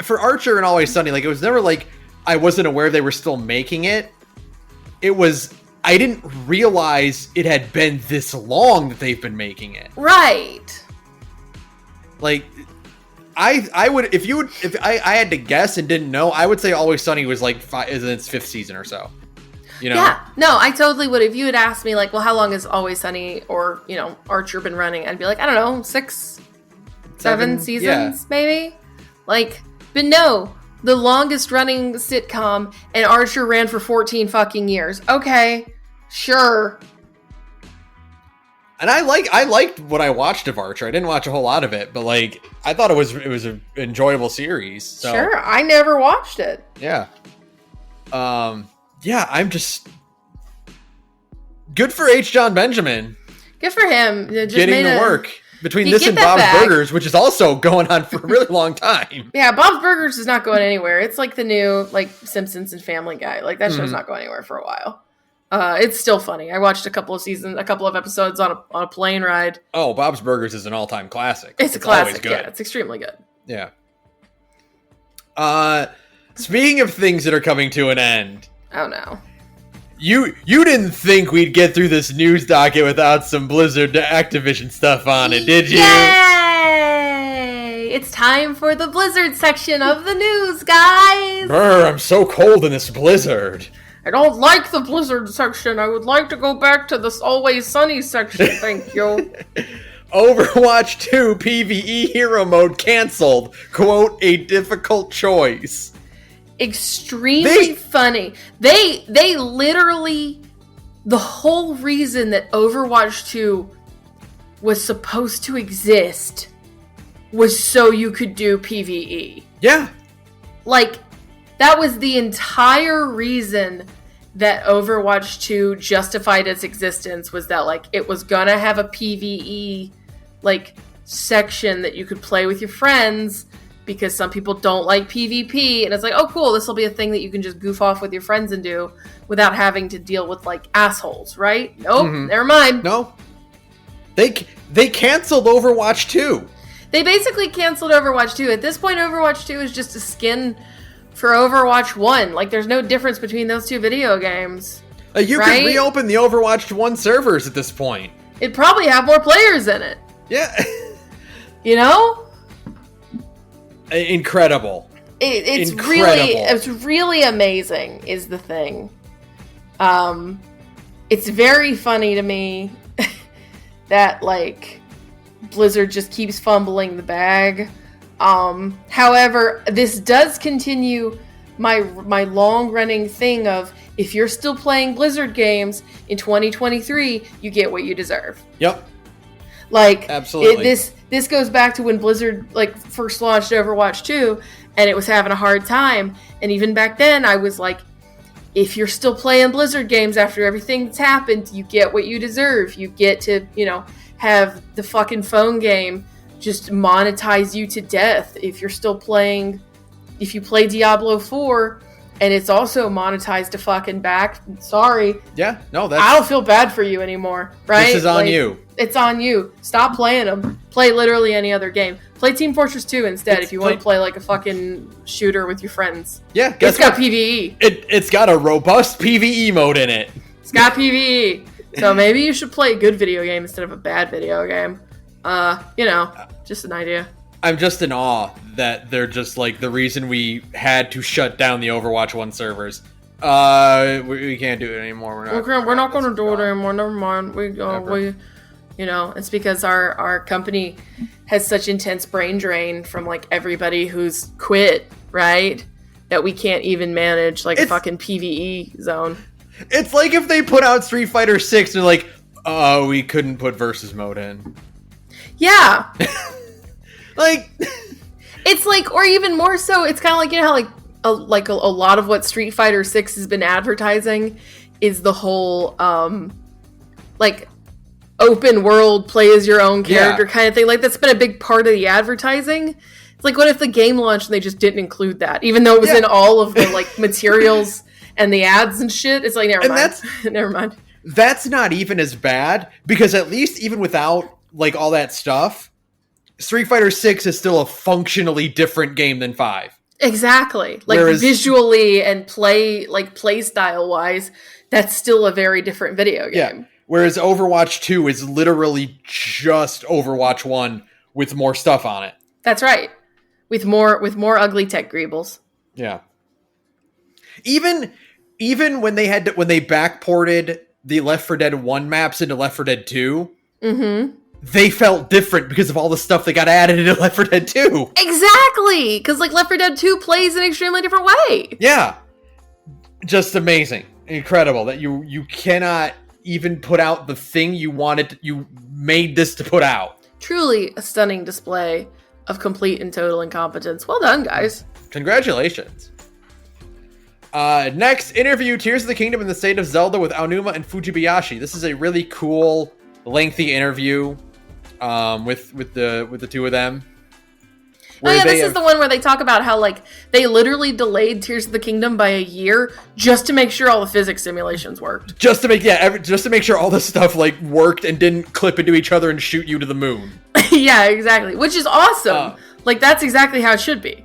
for Archer and Always Sunny, like, it was never like I wasn't aware they were still making it. It was, I didn't realize it had been this long that they've been making it. Right. Like, I would, if I had to guess and didn't know, I would say Always Sunny was like is in its 5th season or so. You know? Yeah, no, I totally would. If you had asked me, like, well, how long has Always Sunny or, you know, Archer been running? I'd be like, I don't know, 6, 7 seasons, maybe? Like, but no, the longest running sitcom, and Archer ran for 14 fucking years. Okay, sure. And I liked what I watched of Archer. I didn't watch a whole lot of it, but, like, I thought it was an enjoyable series. So. Sure, I never watched it. Yeah. Yeah, I'm just... Good for H. John Benjamin. Good for him. Getting to work. Between this and Bob's Burgers, which is also going on for a really long time. Yeah, Bob's Burgers is not going anywhere. It's like the new, like, Simpsons and Family Guy. Like, that show's not going anywhere for a while. It's still funny. I watched a couple of episodes on a plane ride. Oh, Bob's Burgers is an all-time classic. It's a classic, yeah. It's extremely good. Yeah. Speaking of things that are coming to an end... Oh no. You didn't think we'd get through this news docket without some Blizzard Activision stuff on it, did you? Yay! It's time for the Blizzard section of the news, guys! Brr, I'm so cold in this blizzard. I don't like the Blizzard section. I would like to go back to this Always Sunny section, thank you. Overwatch 2 PvE hero mode canceled. Quote, a difficult choice. Extremely funny. They literally, the whole reason that Overwatch 2 was supposed to exist was so you could do PvE. Yeah. Like, that was the entire reason that Overwatch 2 justified its existence, was that, like, it was gonna have a PvE, like, section that you could play with your friends, because some people don't like PvP, and it's like, oh cool, this will be a thing that you can just goof off with your friends and do without having to deal with, like, assholes, right? Nope, never mind. No. They canceled Overwatch 2. They basically canceled Overwatch 2. At this point, Overwatch 2 is just a skin for Overwatch 1. Like, there's no difference between those two video games. You right? could reopen the Overwatch 1 servers at this point. It'd probably have more players in it. Yeah. You know? Incredible. It's really amazing is the thing. It's very funny to me that, like, Blizzard just keeps fumbling the bag. However, this does continue my long-running thing of, if you're still playing Blizzard games in 2023, you get what you deserve. Yep. Like, absolutely. This goes back to when Blizzard, like, first launched Overwatch 2, and it was having a hard time. And even back then, I was like, if you're still playing Blizzard games after everything that's happened, you get what you deserve. You get to, you know, have the fucking phone game just monetize you to death. If you're still playing, if you play Diablo 4 and it's also monetized to fucking back, sorry. Yeah, no, I don't feel bad for you anymore, right? This is on you. It's on you. Stop playing them. Play literally any other game. Play Team Fortress 2 instead if you want to play like a fucking shooter with your friends. Yeah, it's got PvE. It's got a robust PvE mode in it. It's got PvE. So maybe you should play a good video game instead of a bad video game. You know, just an idea. I'm just in awe that they're just like, the reason we had to shut down the Overwatch 1 servers. We can't do it anymore. We're not going to do it anymore. Never mind. You know, it's because our company has such intense brain drain from, like, everybody who's quit, right? That we can't even manage, like, a fucking PvE zone. It's like if they put out Street Fighter 6 and they're like, oh, we couldn't put versus mode in. Yeah. Like, it's like, or even more so, it's kind of like, you know how, like a lot of what Street Fighter 6 has been advertising is the whole, like, open world, play as your own character kind of thing. Like, that's been a big part of the advertising. It's like, what if the game launched and they just didn't include that, even though it was in all of the, like, materials and the ads and shit? It's like, never mind. That's not even as bad, because at least even without, like, all that stuff, Street Fighter 6 is still a functionally different game than 5. Exactly. Like, visually and play style wise, that's still a very different video game. Yeah. Whereas Overwatch 2 is literally just Overwatch 1 with more stuff on it. That's right. With more ugly tech greebles. Yeah. Even when they backported the Left 4 Dead 1 maps into Left 4 Dead 2, they felt different because of all the stuff that got added into Left 4 Dead 2. Exactly! Because, like, Left 4 Dead 2 plays an extremely different way. Yeah. Just amazing. Incredible that you cannot even put out the thing you made this to put out. Truly a stunning display of complete and total incompetence. Well done, guys. Congratulations. Next, interview Tears of the Kingdom in the State of Zelda with Aonuma and Fujibayashi. This is a really cool, lengthy interview with the two of them. Oh yeah, this is the one where they talk about how, like, they literally delayed Tears of the Kingdom by a year just to make sure all the physics simulations worked. Just to make sure all this stuff, like, worked and didn't clip into each other and shoot you to the moon. Yeah, exactly. Which is awesome. Like, that's exactly how it should be.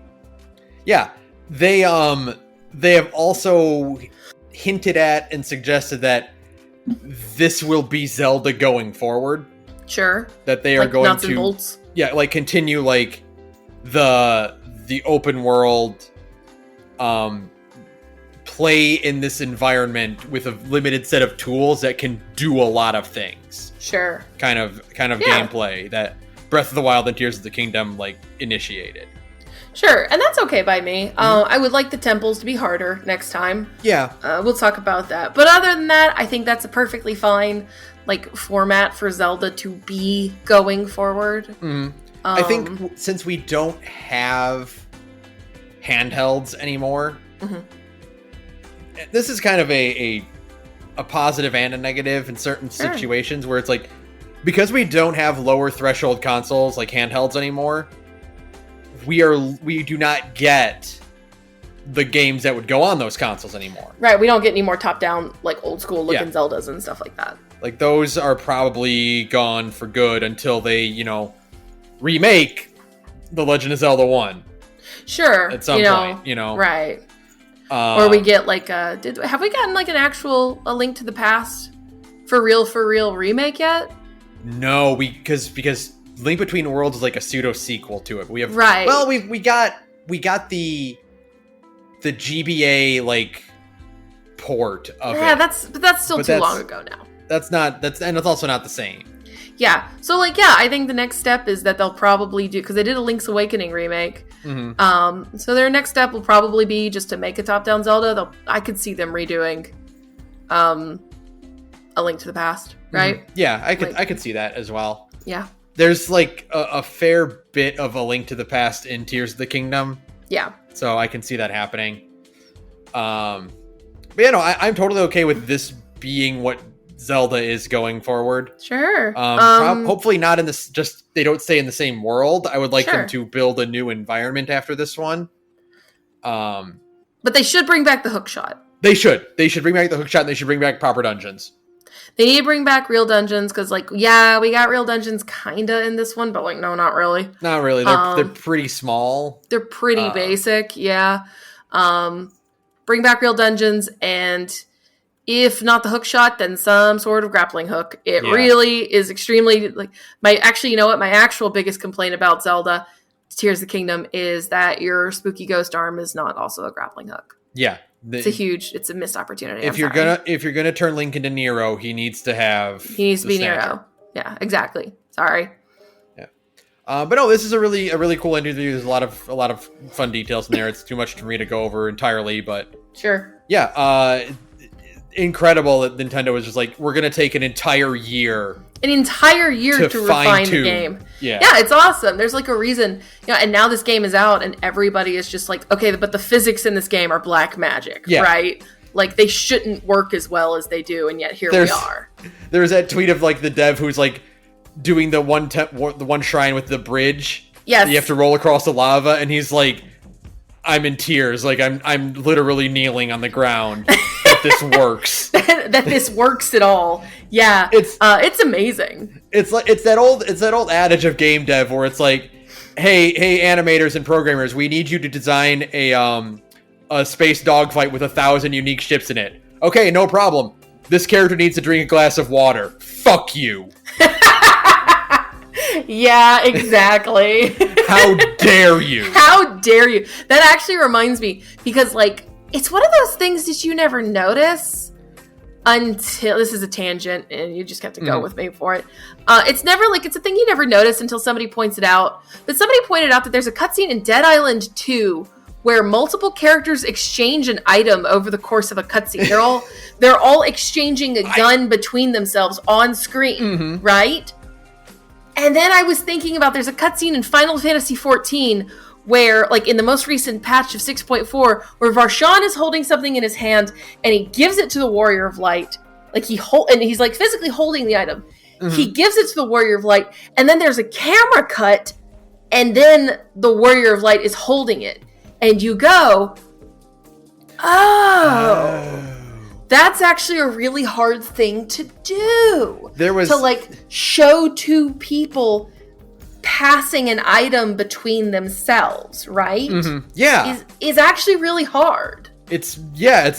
Yeah. They have also hinted at and suggested that this will be Zelda going forward. Sure. That they are going nuts to and bolts. Yeah, like, continue, like, the open world play in this environment with a limited set of tools that can do a lot of things. Sure. Kind of gameplay that Breath of the Wild and Tears of the Kingdom like initiated. Sure, and that's okay by me. I would like the temples to be harder next time. Yeah. We'll talk about that. But other than that, I think that's a perfectly fine like format for Zelda to be going forward. Mm-hmm. I think since we don't have handhelds anymore, this is kind of a positive and a negative in certain situations where it's like, because we don't have lower threshold consoles like handhelds anymore, we do not get the games that would go on those consoles anymore. Right, we don't get any more top-down, like, old-school looking Zeldas and stuff like that. Like, those are probably gone for good until they, remake The Legend of Zelda 1. Sure. At some point, Right. Or we get, like, have we gotten, like, A Link to the Past for real remake yet? No, because Link Between Worlds is like a pseudo sequel to it. We have Well, we got the GBA like port of it. Yeah, that's still too long ago now. And it's also not the same. Yeah. So I think the next step is that they'll probably do, because they did a Link's Awakening remake. Mm-hmm. So their next step will probably be just to make a top-down Zelda. I could see them redoing A Link to the Past, right? Mm-hmm. Yeah, I could see that as well. Yeah. There's like a fair bit of A Link to the Past in Tears of the Kingdom. Yeah. So I can see that happening. But I'm totally okay with this being what Zelda is going forward. Sure. Hopefully not in this, just they don't stay in the same world. I would like them to build a new environment after this one. But they should bring back the hookshot. They should bring back the hookshot, and they should bring back proper dungeons. They need to bring back real dungeons, because, we got real dungeons kind of in this one, but, no, not really. Not really. They're pretty small. They're pretty basic, yeah. Bring back real dungeons, and if not the hook shot, then some sort of grappling hook. It really is extremely, my actual biggest complaint about Zelda Tears of the Kingdom is that your spooky ghost arm is not also a grappling hook. Yeah. It's a missed opportunity. If you're gonna turn Link into Nero, he needs to be Nero. Yeah, exactly. Sorry. Yeah. But no, this is a really cool interview. There's a lot of fun details in there. It's too much for me to go over entirely, but sure. Yeah. Incredible that Nintendo was just like, we're gonna take an entire year to refine the game. Yeah, it's awesome. There's a reason, and now this game is out, and everybody is just like, okay, but the physics in this game are black magic, right? They shouldn't work as well as they do, and yet we are. There's that tweet of the dev who's doing the one shrine with the bridge. Yes, you have to roll across the lava, and he's like, I'm in tears. I'm literally kneeling on the ground. That this works. that this works at all. Yeah, it's amazing. It's that old adage of game dev where it's like, hey animators and programmers, we need you to design a space dogfight with 1,000 unique ships in it. Okay, no problem. This character needs to drink a glass of water. Fuck you. Yeah, exactly. How dare you? How dare you? That actually reminds me, because it's one of those things that you never notice until, this is a tangent and you just have to go with me for it. It's never it's a thing you never notice until somebody points it out. But somebody pointed out that there's a cutscene in Dead Island 2 where multiple characters exchange an item over the course of a cutscene. They're all exchanging a gun between themselves on screen, right? And then I was thinking about, there's a cutscene in Final Fantasy XIV where, in the most recent patch of 6.4, where Varshan is holding something in his hand and he gives it to the Warrior of Light. And he's physically holding the item. He gives it to the Warrior of Light, and then there's a camera cut, and then the Warrior of Light is holding it. And you go, oh. That's actually a really hard thing to do. To show two people passing an item between themselves, right? Mm-hmm. Yeah. Is actually really hard. It's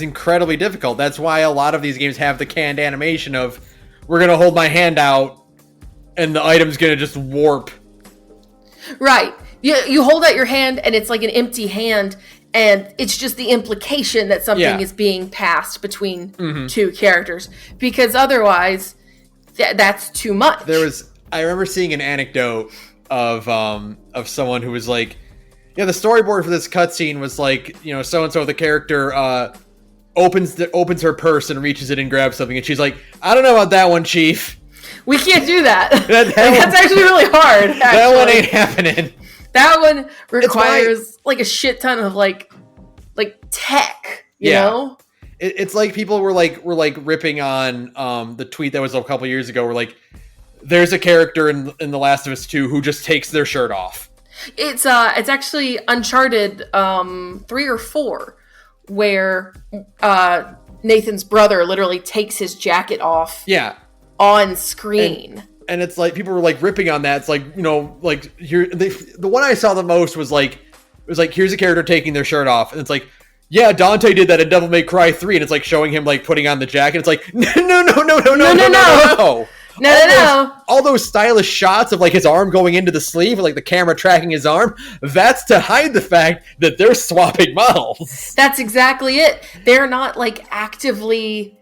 incredibly difficult. That's why a lot of these games have the canned animation of, we're going to hold my hand out and the item's going to just warp. Right. You hold out your hand and it's like an empty hand, And it's just the implication that something is being passed between two characters, because otherwise that's too much. I remember seeing an anecdote of someone who was like, the storyboard for this cutscene was like, so-and-so, the character, opens her purse and reaches it and grabs something. And she's like, I don't know about that one, Chief. We can't do that. That's actually really hard. Actually. That one ain't happening. That one requires like a shit ton of like tech, you know? It's like people were ripping on the tweet that was a couple years ago, where like there's a character in The Last of Us 2 who just takes their shirt off. It's actually Uncharted 3 or 4, where Nathan's brother literally takes his jacket off. Yeah. On screen. And it's like people were like ripping on that. It's like, here the one I saw the most was like, it was like, here's a character taking their shirt off, and it's like, yeah, Dante did that in Devil May Cry 3, and it's like showing him like putting on the jacket. It's like, no. All those stylish shots of like his arm going into the sleeve, like the camera tracking his arm, that's to hide the fact that they're swapping models. That's exactly it. They're not like actively.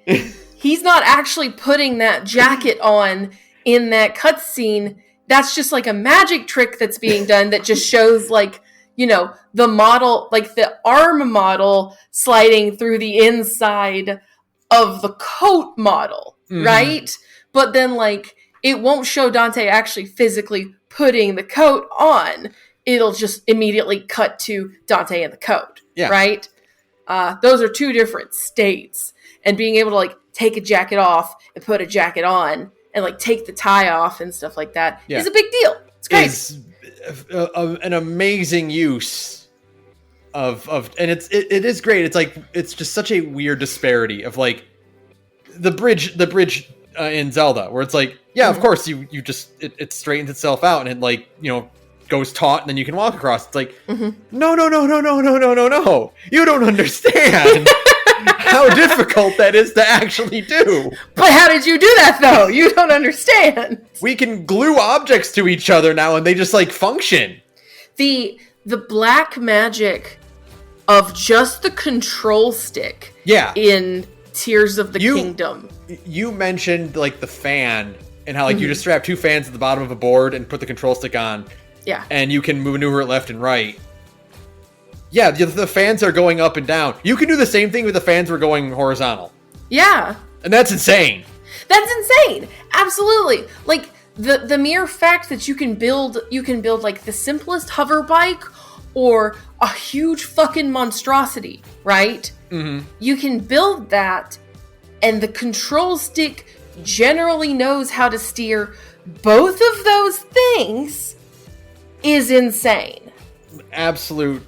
He's not actually putting that jacket on in that cutscene. That's just like a magic trick that's being done that just shows like, the model, like the arm model sliding through the inside of the coat model, right? But then like, it won't show Dante actually physically putting the coat on. It'll just immediately cut to Dante in the coat, right? Those are two different states. And being able to like take a jacket off and put a jacket on and like take the tie off and stuff like that is a big deal. It's great. It's an amazing use of and it is great. It's like, it's just such a weird disparity of like the bridge in Zelda, where it's like, of course you just it straightens itself out and it like, goes taut and then you can walk across. It's like, no, you don't understand how difficult that is to actually do. But how did you do that though? You don't understand. We can glue objects to each other now and they just like function. The black magic of just the control stick in Tears of the Kingdom. You mentioned like the fan and how like you just strap two fans at the bottom of a board and put the control stick on. Yeah. And you can maneuver it left and right. Yeah, the fans are going up and down. You can do the same thing with the fans were going horizontal. Yeah. And that's insane. That's insane. Absolutely. Like the mere fact that you can build like the simplest hover bike or a huge fucking monstrosity, right? You can build that, and the control stick generally knows how to steer both of those things is insane. Absolute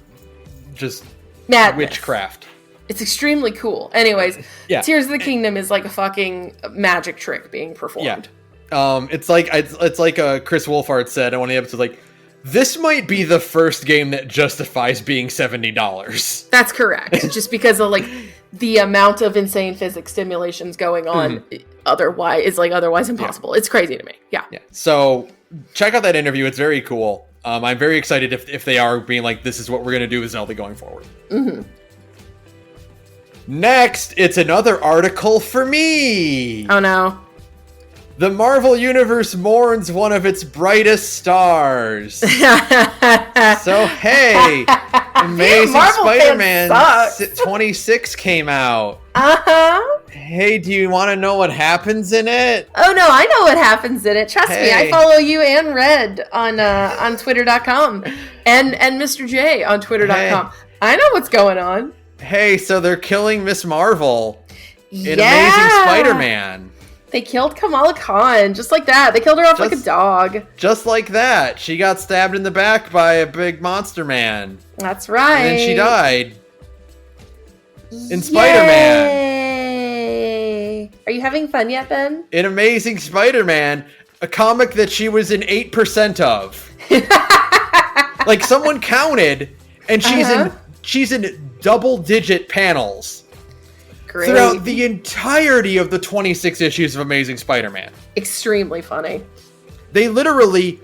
just madness. Witchcraft. It's extremely cool. Anyways, Tears of the Kingdom is like a fucking magic trick being performed. Yeah. It's like Chris Wolfhard said in one of the episodes, like, this might be the first game that justifies being $70. That's correct. Just because of like the amount of insane physics simulations going on otherwise impossible. It's crazy to me. Yeah. So check out that interview. It's very cool. I'm very excited if they are being like, this is what we're going to do with Zelda going forward. Next, it's another article for me. Oh no. The Marvel Universe mourns one of its brightest stars. So, hey, Amazing Spider-Man 26 came out. Hey, do you want to know what happens in it? Oh, no, I know what happens in it. Trust me, I follow you and Red on Twitter.com and Mr. J on Twitter.com. I know what's going on. Hey, so they're killing Miss Marvel in Amazing Spider-Man. They killed Kamala Khan, just like that. They killed her off like a dog. Just like that. She got stabbed in the back by a big monster man. That's right. And then she died. In Spider-Man. Are you having fun yet, Ben? In Amazing Spider-Man, a comic that she was in 8% of. Like, someone counted, and she's in double-digit panels. Great. Throughout the entirety of the 26 issues of Amazing Spider-Man. Extremely funny. They literally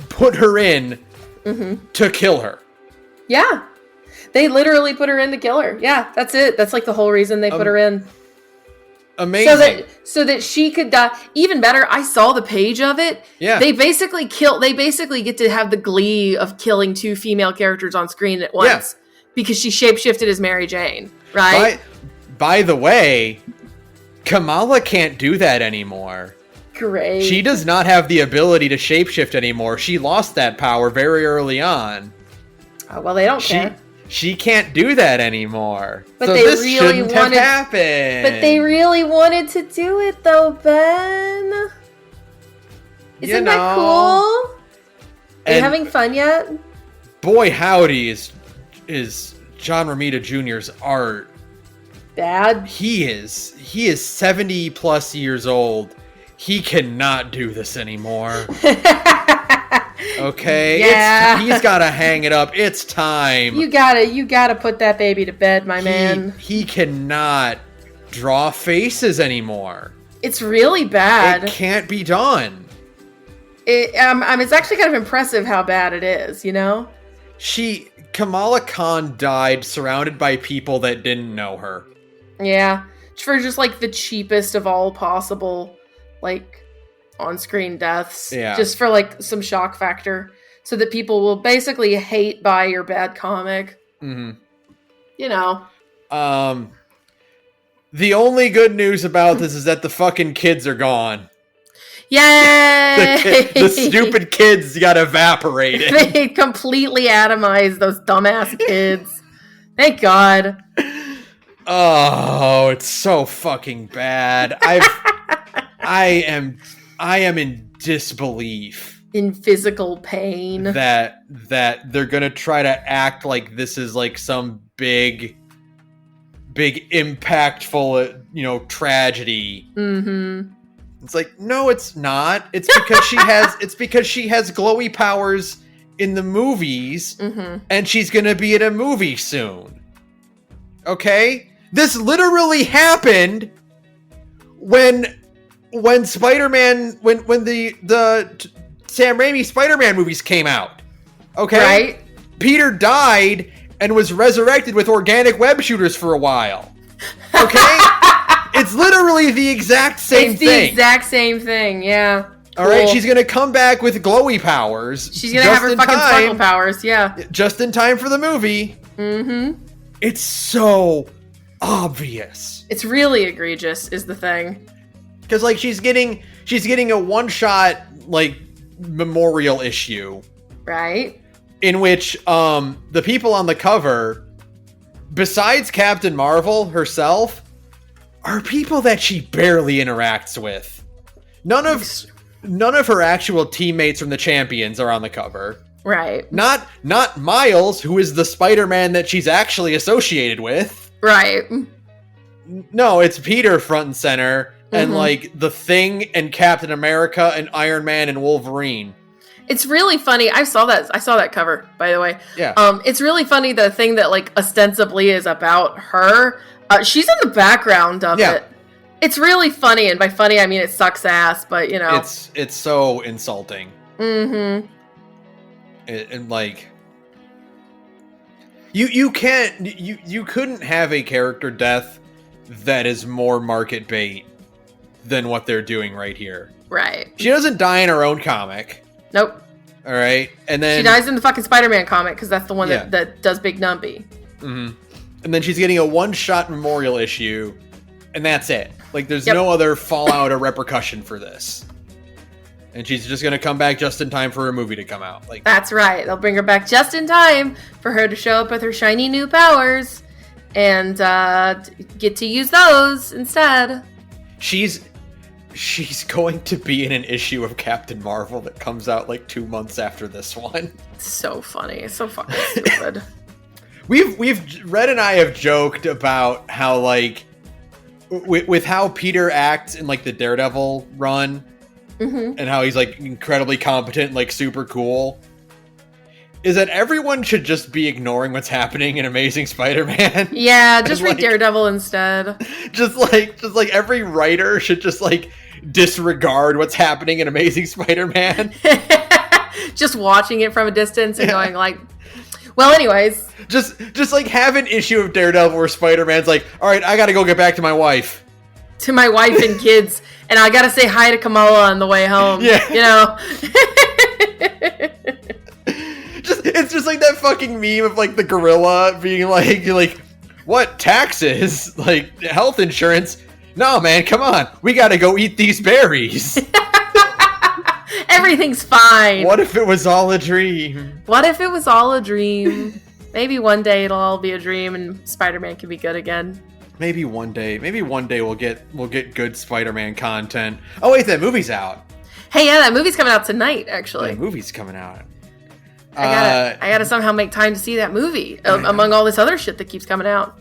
put her in to kill her. Yeah. They literally put her in to kill her. Yeah, that's it. That's like the whole reason they put her in. Amazing. So that she could die. Even better, I saw the page of it. Yeah. They basically get to have the glee of killing 2 female characters on screen at once. Yeah. Because she shapeshifted as Mary Jane, right? By the way, Kamala can't do that anymore. Great. She does not have the ability to shapeshift anymore. She lost that power very early on. Oh, well, they don't care. She can't do that anymore. But so they this really shouldn't have happened. But they really wanted to do it, though, Ben. Isn't that cool? Are you having fun yet? Boy, howdy is John Romita Jr.'s art bad? He is 70 plus years old. He cannot do this anymore. Okay, yeah. He's got to hang it up. It's time. You gotta put that baby to bed, my man. He cannot draw faces anymore. It's really bad. It can't be done. It's actually kind of impressive how bad it is, you know? Kamala Khan died surrounded by people that didn't know her. Yeah, for just like the cheapest of all possible, like, on-screen deaths. Yeah. Just for like some shock factor, so that people will basically hate buy your bad comic. Mm-hmm. You know. The only good news about this is that the fucking kids are gone. Yay! The stupid kids got evaporated. They completely atomized those dumbass kids. Thank God. Oh, it's so fucking bad. I am in disbelief. In physical pain. That they're gonna try to act like this is like some big impactful, tragedy. Mm-hmm. It's like, no, it's not. It's because she has glowy powers in the movies, mm-hmm. and she's gonna be in a movie soon. Okay? This literally happened when Spider-Man, when the Sam Raimi Spider-Man movies came out. Okay? Right? Peter died and was resurrected with organic web shooters for a while. Okay? It's literally the exact same thing. It's the exact same thing, yeah. All right, she's going to come back with glowy powers. She's going to have her fucking sparkle powers, yeah. Just in time for the movie. Mm-hmm. It's so obvious. It's really egregious, is the thing. Because, like, she's getting a one-shot, like, memorial issue. Right. In which the people on the cover, besides Captain Marvel herself, are people that she barely interacts with. None of her actual teammates from the Champions are on the cover. Right. Not Miles, who is the Spider-Man that she's actually associated with. Right. No, it's Peter front and center, and mm-hmm. like the Thing and Captain America and Iron Man and Wolverine. It's really funny. I saw that cover, by the way. Yeah. It's really funny, the thing that like ostensibly is about her. She's in the background of it. It's really funny, and by funny I mean it sucks ass, but you know. It's so insulting. Mm-hmm. And like you couldn't have a character death that is more market bait than what they're doing right here. Right. She doesn't die in her own comic. Nope. All right, and then she dies in the fucking Spider-Man comic because that's the one that does Big Numpy. Mm-hmm. And then she's getting a one-shot memorial issue, and that's it. Like, there's no other fallout or repercussion for this. And she's just gonna come back just in time for her movie to come out. Like, that's right. They'll bring her back just in time for her to show up with her shiny new powers and get to use those instead. She's going to be in an issue of Captain Marvel that comes out like 2 months after this one. It's so funny. It's so fucking stupid. Red and I have joked about how, like, with how Peter acts in like the Daredevil run, mm-hmm. and how he's like incredibly competent, like super cool, is that everyone should just be ignoring what's happening in Amazing Spider-Man. Yeah, just read Daredevil instead. Just like every writer should just like disregard what's happening in Amazing Spider-Man. Just watching it from a distance and going like, Well, anyways. Just like have an issue of Daredevil where Spider-Man's like, all right, I gotta go get back to my wife. To my wife and kids. And I gotta say hi to Kamala on the way home. Yeah. You know? It's just like that fucking meme of like the gorilla being like, what, taxes? Like, health insurance? No, man, come on. We gotta go eat these berries. Everything's fine. What if it was all a dream? What if it was all a dream? Maybe one day it'll all be a dream and Spider-Man can be good again. Maybe one day we'll get good Spider-Man content. Oh wait, that movie's out. Hey, yeah, that movie's coming out tonight, actually. The movie's coming out. I gotta somehow make time to see that movie among all this other shit that keeps coming out.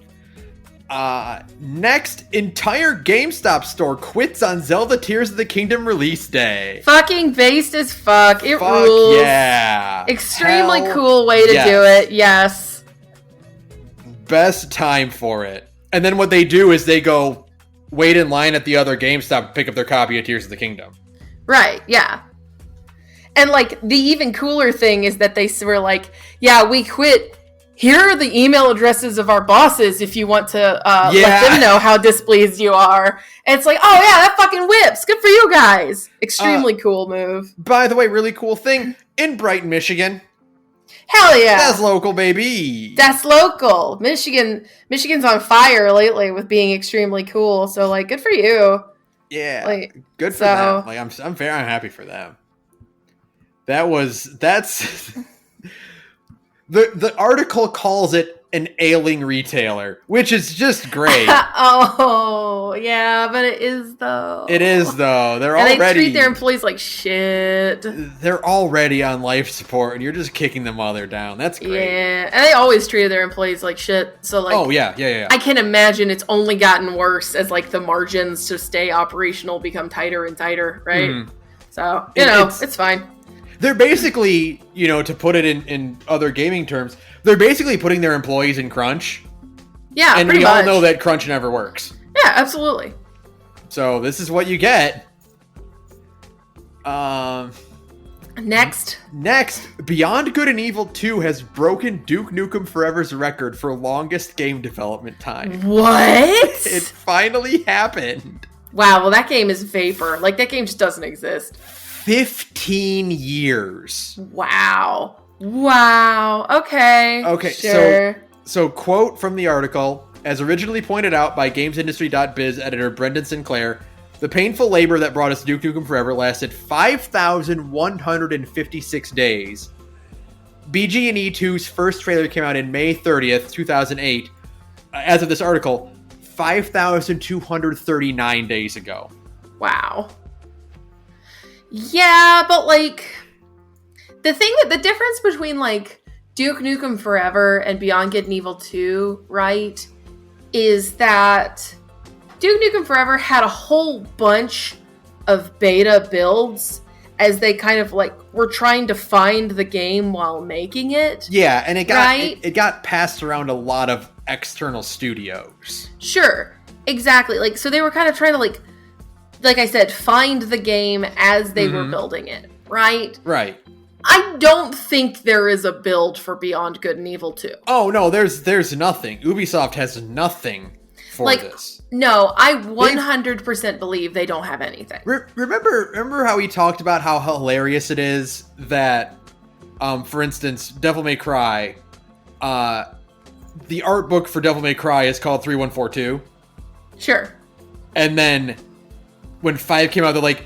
Next, entire GameStop store quits on Zelda Tears of the Kingdom release day. Fucking based as fuck. It rules. Yeah. Extremely cool way to do it. Yes. Best time for it. And then what they do is they go wait in line at the other GameStop to pick up their copy of Tears of the Kingdom. Right, yeah. And, like, the even cooler thing is that they were like, yeah, we quit. Here are the email addresses of our bosses if you want to let them know how displeased you are. And it's like, oh, yeah, that fucking whips. Good for you guys. Extremely cool move. By the way, really cool thing. In Brighton, Michigan. Hell yeah. That's local, baby. That's local. Michigan's on fire lately with being extremely cool. So, like, good for you. Yeah. Like, good for them. Like, I'm happy for them. That's the article calls it an ailing retailer, which is just great. Oh, yeah, but it is though. It is though. They treat their employees like shit. They're already on life support, and you're just kicking them while they're down. That's great. Yeah, and they always treated their employees like shit. So like, oh yeah. I can imagine it's only gotten worse as like the margins to stay operational become tighter and tighter, right? Mm. So it's fine. They're basically, to put it in other gaming terms, they're basically putting their employees in crunch. Yeah, and we all know that crunch never works. Yeah, absolutely. So this is what you get. Next, Beyond Good and Evil 2 has broken Duke Nukem Forever's record for longest game development time. What? It finally happened. Wow, well that game is vapor. Like that game just doesn't exist. 15 years. Wow. Okay. Sure. So quote from the article, as originally pointed out by GamesIndustry.biz editor Brendan Sinclair, the painful labor that brought us Duke Nukem Forever lasted 5,156 days. BG&E 2's first trailer came out in May 30th, 2008. As of this article, 5,239 days ago. Wow. Yeah, but like the difference between like Duke Nukem Forever and Beyond Good and Evil 2, right, is that Duke Nukem Forever had a whole bunch of beta builds as they kind of like were trying to find the game while making it. Yeah, and it got passed around a lot of external studios. Sure, exactly. Like so they were kind of trying to like I said, find the game as they were building it, right? Right. I don't think there is a build for Beyond Good and Evil 2. Oh, no, there's nothing. Ubisoft has nothing for this. No, I 100% believe they don't have anything. Remember how we talked about how hilarious it is that, for instance, Devil May Cry, the art book for Devil May Cry is called 3142? Sure. And then when 5 came out, they're like,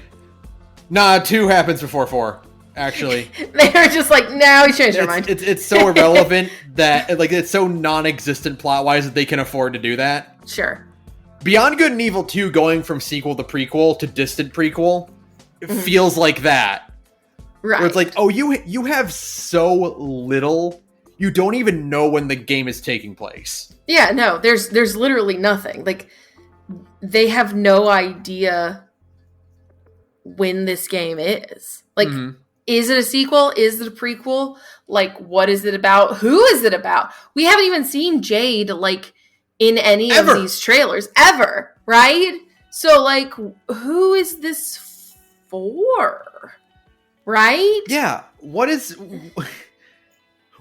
nah, 2 happens before 4, actually. They were just like, no, we changed our mind. It's so irrelevant that, like, it's so non-existent plot-wise that they can afford to do that. Sure. Beyond Good and Evil 2 going from sequel to prequel to distant prequel, it feels like that. Right. Where it's like, oh, you have so little, you don't even know when the game is taking place. Yeah, no, there's literally nothing. Like, they have no idea when this game is. Like, is it a sequel? Is it a prequel? Like, what is it about? Who is it about? We haven't even seen Jade, like, in any of these trailers. Ever. Right? So, like, who is this for? Right? Yeah.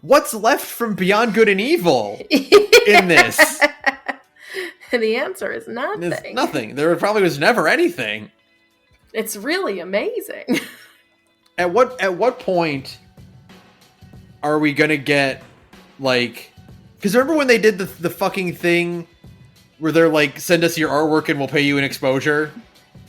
what's left from Beyond Good and Evil in this? The answer is nothing. It's nothing. There probably was never anything. It's really amazing. At what point are we gonna get, like, because remember when they did the fucking thing where they're like, send us your artwork and we'll pay you an exposure?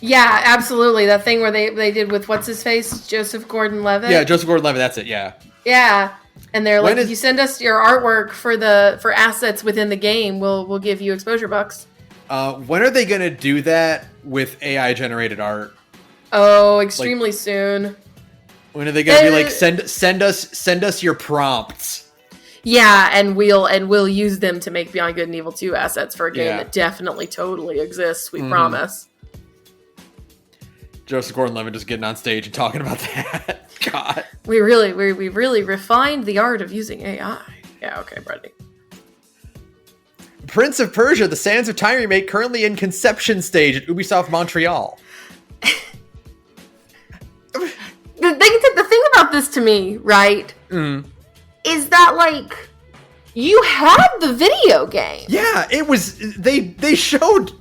Yeah, absolutely. That thing where they did with what's his face, Joseph Gordon-Levitt. Yeah, Joseph Gordon-Levitt. That's it. Yeah. Yeah, and they're like, if you send us your artwork for assets within the game, we'll give you exposure bucks. When are they gonna do that with AI generated art? Oh, extremely soon. When are they gonna be like, send us your prompts? Yeah, and we'll use them to make Beyond Good and Evil 2 assets for a game that definitely totally exists. We promise. Joseph Gordon-Levitt just getting on stage and talking about that. God, we really refined the art of using AI. Yeah, okay, Brittany. Prince of Persia: The Sands of Time remake currently in conception stage at Ubisoft Montreal. The thing about this to me, right, is that, like, you had the video game. Yeah, it was. They showed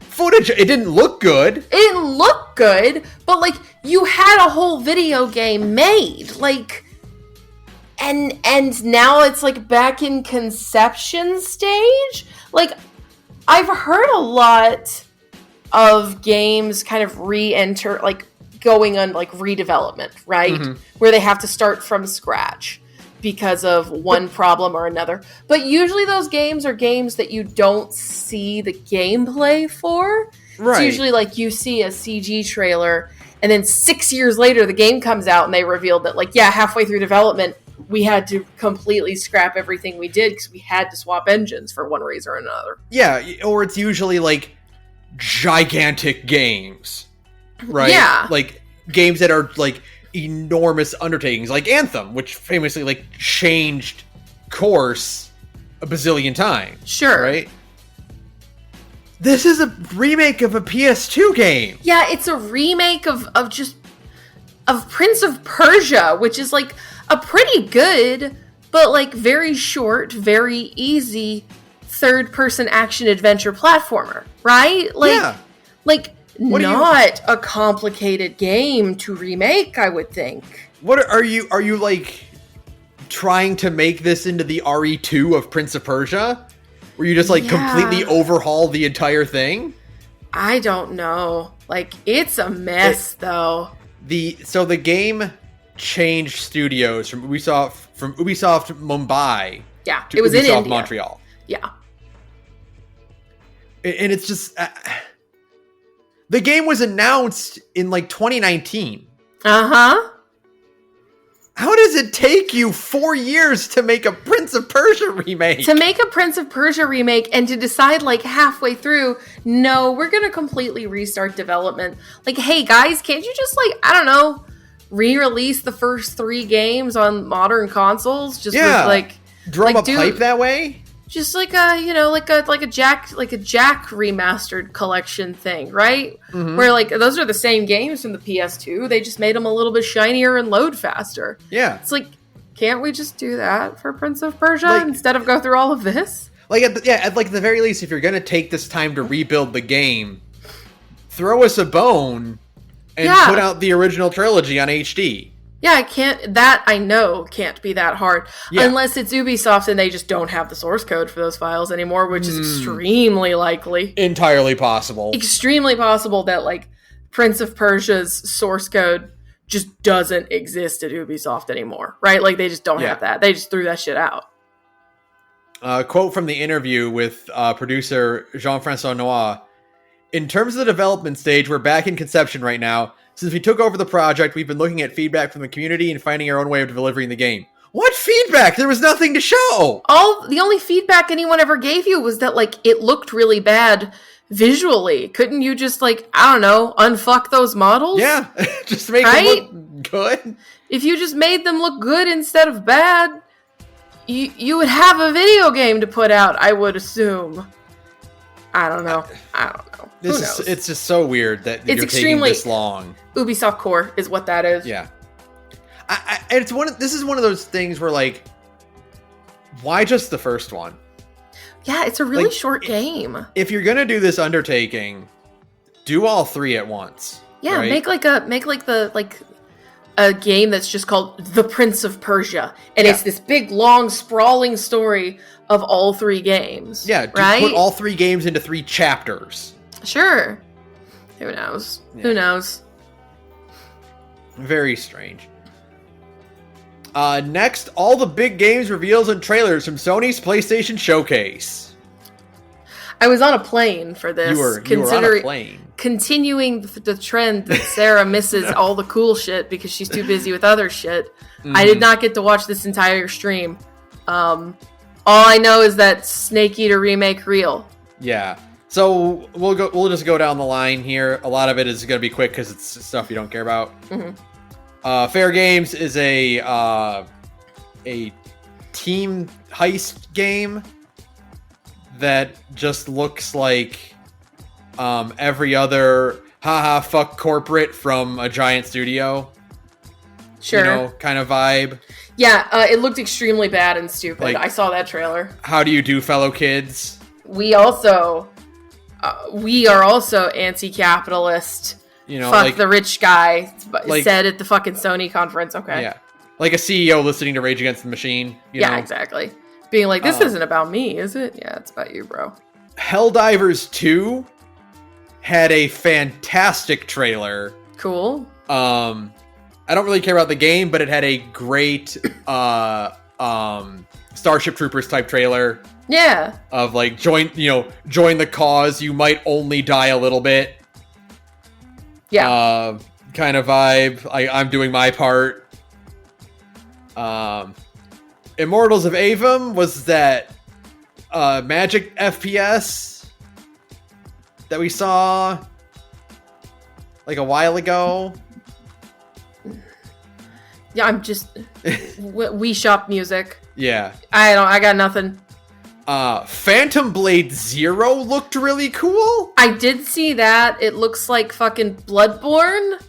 footage. It didn't look good. It didn't look good, but, like, you had a whole video game made, like, and now it's, like, back in conception stage. Like, I've heard a lot of games kind of re-enter, like, going on, like, redevelopment, right? Where they have to start from scratch because of one problem or another. But usually those games are games that you don't see the gameplay for. Right. It's usually like you see a CG trailer and then 6 years later the game comes out and they revealed that, like, yeah, halfway through development we had to completely scrap everything we did because we had to swap engines for one reason or another. Yeah, or it's usually, like, gigantic games. Right? Yeah. Like, games that are, like, enormous undertakings, like Anthem, which famously, like, changed course a bazillion times. Sure. Right? This is a remake of a PS2 game. Yeah, it's a remake of Prince of Persia, which is, like, a pretty good, but, like, very short, very easy third-person action-adventure platformer, right? Like, yeah. Like, not a complicated game to remake, I would think. What are you like trying to make this into the RE2 of Prince of Persia? Where you just, like, completely overhaul the entire thing? I don't know. Like, it's a mess, though. So the game changed studios from Ubisoft Mumbai to it was Ubisoft in India. Montreal. Yeah. And it's just... the game was announced in, like, 2019. Uh-huh. How does it take you 4 years to make a Prince of Persia remake? To make a Prince of Persia remake and to decide, like, halfway through, no, we're going to completely restart development. Like, hey, guys, can't you just, like, I don't know, re-release the first 3 games on modern consoles? Just with, like... Drum a pipe that way? Just like a, you know, like a Jack remastered collection thing, right? Mm-hmm. Where, like, those are the same games from the PS2. They just made them a little bit shinier and load faster. Yeah. It's like, can't we just do that for Prince of Persia instead of go through all of this? Like, at the very least, if you're going to take this time to rebuild the game, throw us a bone and put out the original trilogy on HD. Yeah, I know can't be that hard. Yeah. Unless it's Ubisoft and they just don't have the source code for those files anymore, which is extremely likely. Entirely possible. Extremely possible that, like, Prince of Persia's source code just doesn't exist at Ubisoft anymore, right? Like, they just don't have that. They just threw that shit out. Quote from the interview with producer Jean-Francois Noir. In terms of the development stage, we're back in conception right now. Since we took over the project, we've been looking at feedback from the community and finding our own way of delivering the game. What feedback? There was nothing to show! The only feedback anyone ever gave you was that, like, it looked really bad visually. Couldn't you just, like, I don't know, unfuck those models? Yeah, just make them look good. If you just made them look good instead of bad, you would have a video game to put out, I would assume. I don't know. Who knows? It's just so weird that you're taking this long. Ubisoft Core is what that is. Yeah. This is one of those things where, like, Why just the first one? Yeah, it's a really short game. If you're gonna do this undertaking, do all 3 at once. Yeah, right? make a game that's just called The Prince of Persia, and it's this big, long, sprawling story of all 3 games. Yeah, right? Put all 3 games into 3 chapters. Sure. Who knows? Yeah. Who knows? Very strange. Next, all the big games reveals and trailers from Sony's PlayStation Showcase. I was on a plane for this. You were on a plane. Continuing the trend that Sara misses all the cool shit because she's too busy with other shit. Mm-hmm. I did not get to watch this entire stream. All I know is that Snake Eater remake real. Yeah. So we'll just go down the line here. A lot of it is going to be quick because it's stuff you don't care about. Mm-hmm. Fair Games is a team heist game that just looks like every other haha fuck corporate from a giant studio. Sure. You know, kind of vibe. Yeah, it looked extremely bad and stupid. Like, I saw that trailer. How do you do, fellow kids? We are also anti-capitalist. You know, fuck the rich guy said at the fucking Sony conference. Okay. Yeah. Like a CEO listening to Rage Against the Machine. You know? Exactly. Being like, this isn't about me, is it? Yeah, it's about you, bro. Helldivers 2 had a fantastic trailer. Cool. I don't really care about the game, but it had a great Starship Troopers type trailer. Yeah. Of like join the cause, you might only die a little bit. Yeah. Kind of vibe. I'm doing my part. Immortals of Avum was that magic FPS that we saw like a while ago. Yeah, I'm just Wii Shop music. Yeah. I got nothing. Phantom Blade Zero looked really cool. I did see that. It looks like fucking Bloodborne.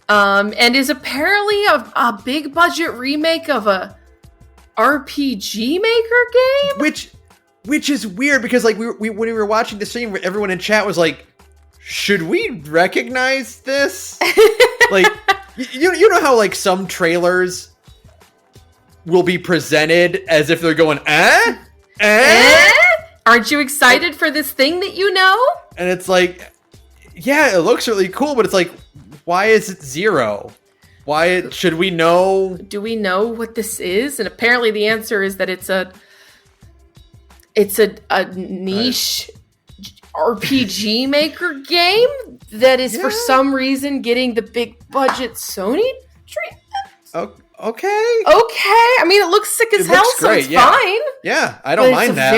And is apparently a big budget remake of a RPG Maker game? Which is weird because like we when we were watching the stream, everyone in chat was like, should we recognize this? Like you know how like some trailers will be presented as if they're going, Aren't you excited for this thing that you know? And it's like, yeah, it looks really cool, but it's like, why is it Zero? Why should we know? Do we know what this is? And apparently the answer is that it's a niche RPG Maker game that is for some reason getting the big budget Sony treatment. Okay. I mean, it looks sick as hell, so it's fine. Yeah, I don't mind that.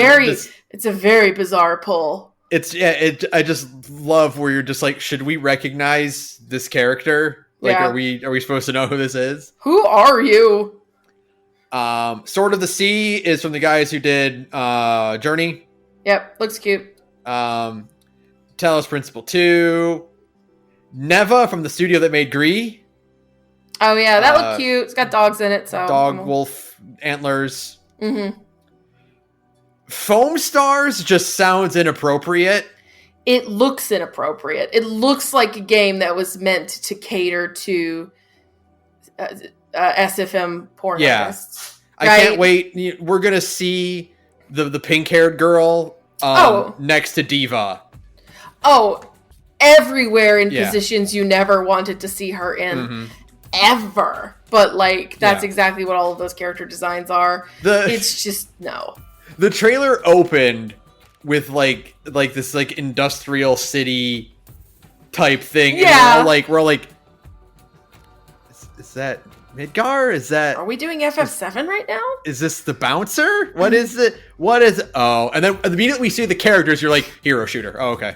It's a very bizarre pull. I just love where you're just like, should we recognize this character? Like, are we supposed to know who this is? Who are you? Sword of the Sea is from the guys who did Journey. Yep, looks cute. Talos Principle 2. Neva from the studio that made Gree. Oh yeah, that looked cute. It's got dogs in it, so wolf antlers. Mm-hmm. Foamstars just sounds inappropriate. It looks inappropriate. It looks like a game that was meant to cater to SFM porn artists. Right? I can't wait. We're gonna see the pink-haired girl next to Diva. Oh, everywhere in positions you never wanted to see her in. Mm-hmm. Ever. But like that's exactly what all of those character designs are. It's just no. The trailer opened with like this like industrial city type thing. Yeah. And we're all like is that Midgar? Is that Are we doing FF7 right now? Is this the bouncer? What is it? And then immediately we see the characters, you're like, hero shooter. Oh, okay.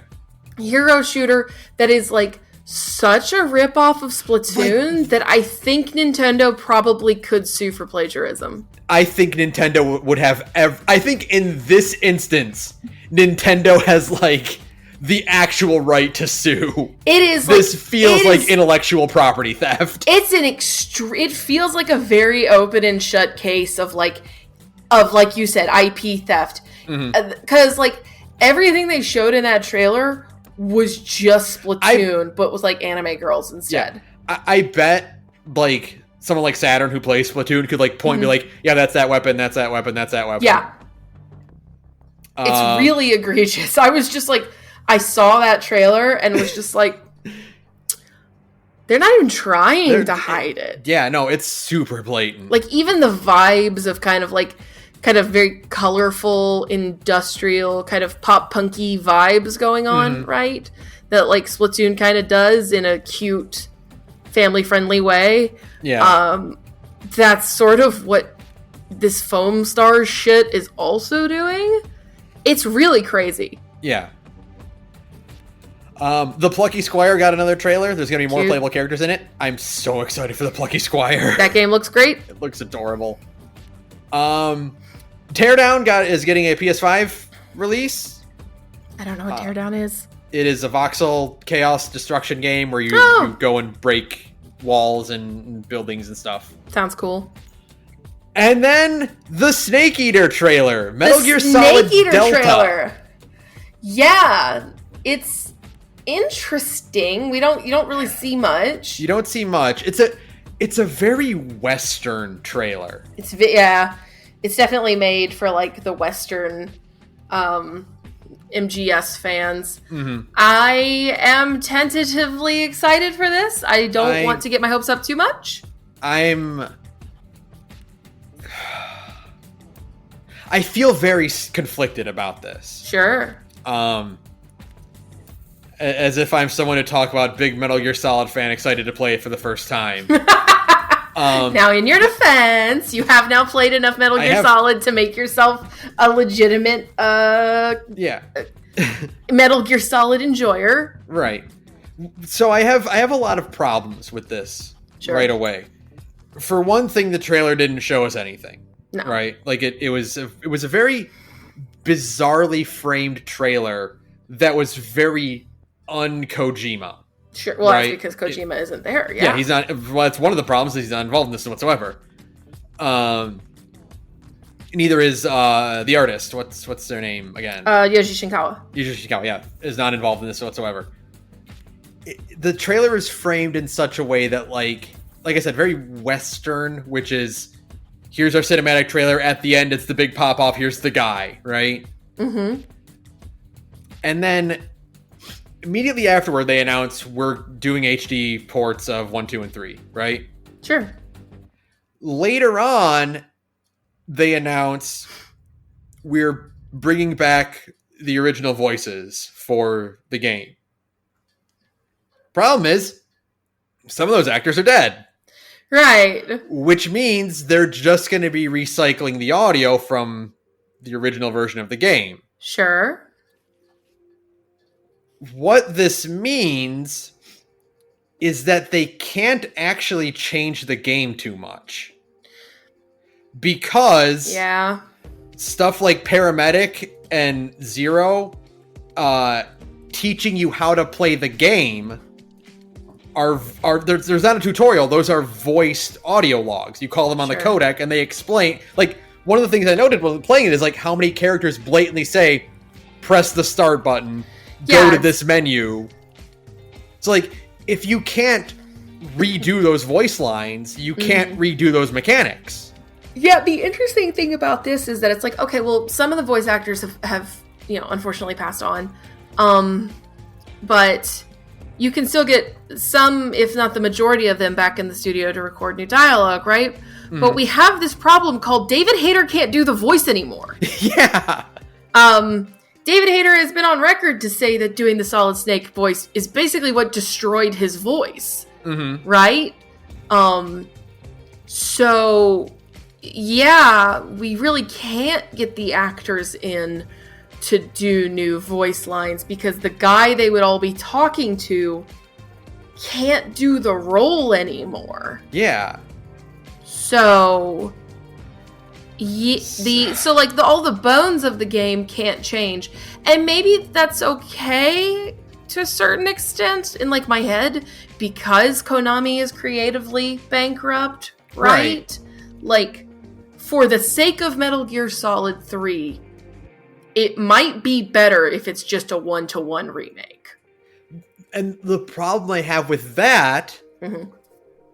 Hero shooter that is like such a ripoff of Splatoon that I think Nintendo probably could sue for plagiarism. I think Nintendo would have I think in this instance, Nintendo has like the actual right to sue. It is. This feels like intellectual property theft. It's it feels like a very open and shut case of like of, like you said, IP theft. Because, like, everything they showed in that trailer was just Splatoon, but was, like, anime girls instead. Yeah. I bet, like, someone like Saturn who plays Splatoon could, like, point and be like, yeah, that's that weapon, that's that weapon, that's that weapon. Yeah. It's really egregious. I was just, like, I saw that trailer and was just, like, they're not even trying to hide it. Yeah, no, it's super blatant. Like, even the vibes of kind of very colorful, industrial, kind of pop-punky vibes going on, right? That, like, Splatoon kind of does in a cute, family-friendly way. Yeah. That's sort of what this Foamstars shit is also doing. It's really crazy. Yeah. The Plucky Squire got another trailer. There's going to be more playable characters in it. I'm so excited for the Plucky Squire. That game looks great. It looks adorable. Teardown is getting a PS5 release. I don't know what Teardown is. It is a voxel chaos destruction game where you go and break walls and buildings and stuff. Sounds cool. And then the Snake Eater trailer. Metal Gear Solid Delta. Trailer. Yeah, it's interesting. You don't really see much. You don't see much. It's a very Western trailer. It's definitely made for, like, the Western MGS fans. I am tentatively excited for this. I don't want to get my hopes up too much. I feel very conflicted about this. Sure. As if I'm someone to talk about big Metal Gear Solid fan excited to play it for the first time. Now, in your defense, you have now played enough Metal Gear Solid to make yourself a legitimate Metal Gear Solid enjoyer. Right. So I have a lot of problems with this right away. For one thing, the trailer didn't show us anything. No. Right? Like, it was a very bizarrely framed trailer that was very un-Kojima. Sure. Well, right? That's because Kojima isn't there. Yeah, he's not. Well, that's one of the problems. He's not involved in this whatsoever. Neither is the artist. What's their name again? Yoji Shinkawa. Yoji Shinkawa, yeah, is not involved in this whatsoever. The trailer is framed in such a way that, like I said, very Western, which is, here's our cinematic trailer. At the end, it's the big pop off. Here's the guy, right? And then immediately afterward, they announced we're doing HD ports of 1, 2, and 3, right? Sure. Later on, they announce we're bringing back the original voices for the game. Problem is, some of those actors are dead. Right. Which means they're just going to be recycling the audio from the original version of the game. Sure. What this means is that they can't actually change the game too much. Because stuff like Paramedic and Zero teaching you how to play the game are there's not a tutorial. Those are voiced audio logs. You call them on the codec and they explain. Like, one of the things I noted while playing it is, like, how many characters blatantly say, press the start button, go to this menu. So, like, if you can't redo those voice lines, you can't redo those mechanics. Yeah, the interesting thing about this is that it's like, okay, well, some of the voice actors have unfortunately passed on. But you can still get some, if not the majority of them, back in the studio to record new dialogue, right? But we have this problem called David Hayter can't do the voice anymore. Yeah. David Hayter has been on record to say that doing the Solid Snake voice is basically what destroyed his voice. Right? So, yeah, we really can't get the actors in to do new voice lines because the guy they would all be talking to can't do the role anymore. Yeah. So all the bones of the game can't change. And maybe that's okay to a certain extent in, like, my head, because Konami is creatively bankrupt, right? Like, for the sake of Metal Gear Solid 3, it might be better if it's just a 1-to-1 remake. And the problem I have with that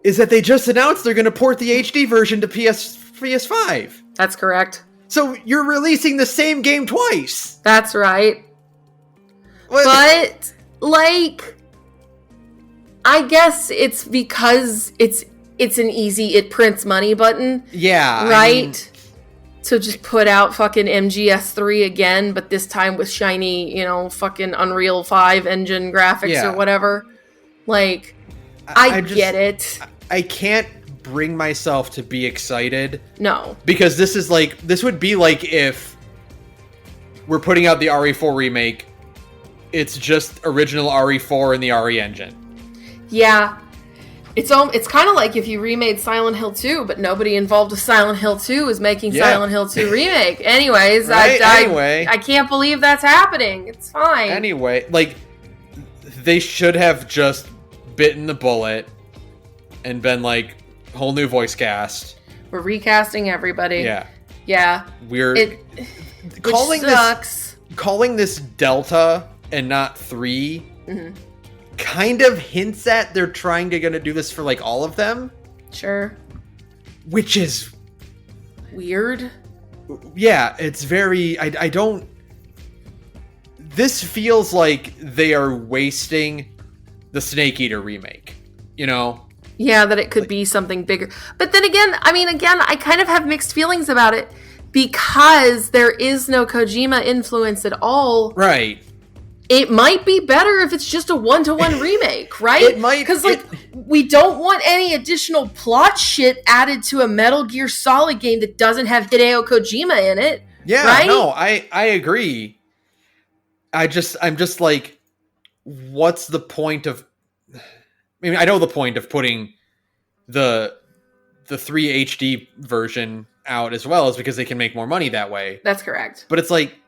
is that they just announced they're going to port the HD version to PS5. That's correct. So you're releasing the same game twice. That's right. But, like, I guess it's because it's an easy it prints money button. Yeah. Right? To just put out fucking MGS3 again, but this time with shiny, fucking Unreal 5 engine graphics or whatever. Like, I get it. I can't bring myself to be excited. No. Because this would be like if we're putting out the RE4 remake, it's just original RE4 and the RE engine. Yeah. It's kind of like if you remade Silent Hill 2, but nobody involved with Silent Hill 2 is making Silent Hill 2 remake. Anyways, right? I can't believe that's happening. It's fine. Anyway, like, they should have just bitten the bullet and been like, whole new voice cast. We're recasting everybody. Yeah. Yeah. Calling this Delta and not 3 kind of hints at they're gonna do this for like all of them. Sure. Which is weird. Yeah, it's very I don't this feels like they are wasting the Snake Eater remake, Yeah, that it could be something bigger. But then again, I kind of have mixed feelings about it because there is no Kojima influence at all. Right. It might be better if it's just a 1-to-1 remake, right? It might. Because, we don't want any additional plot shit added to a Metal Gear Solid game that doesn't have Hideo Kojima in it. Yeah, right? No, I agree. I'm just like, what's the point of... I know the point of putting the 3 HD version out as well is because they can make more money that way. That's correct. But it's like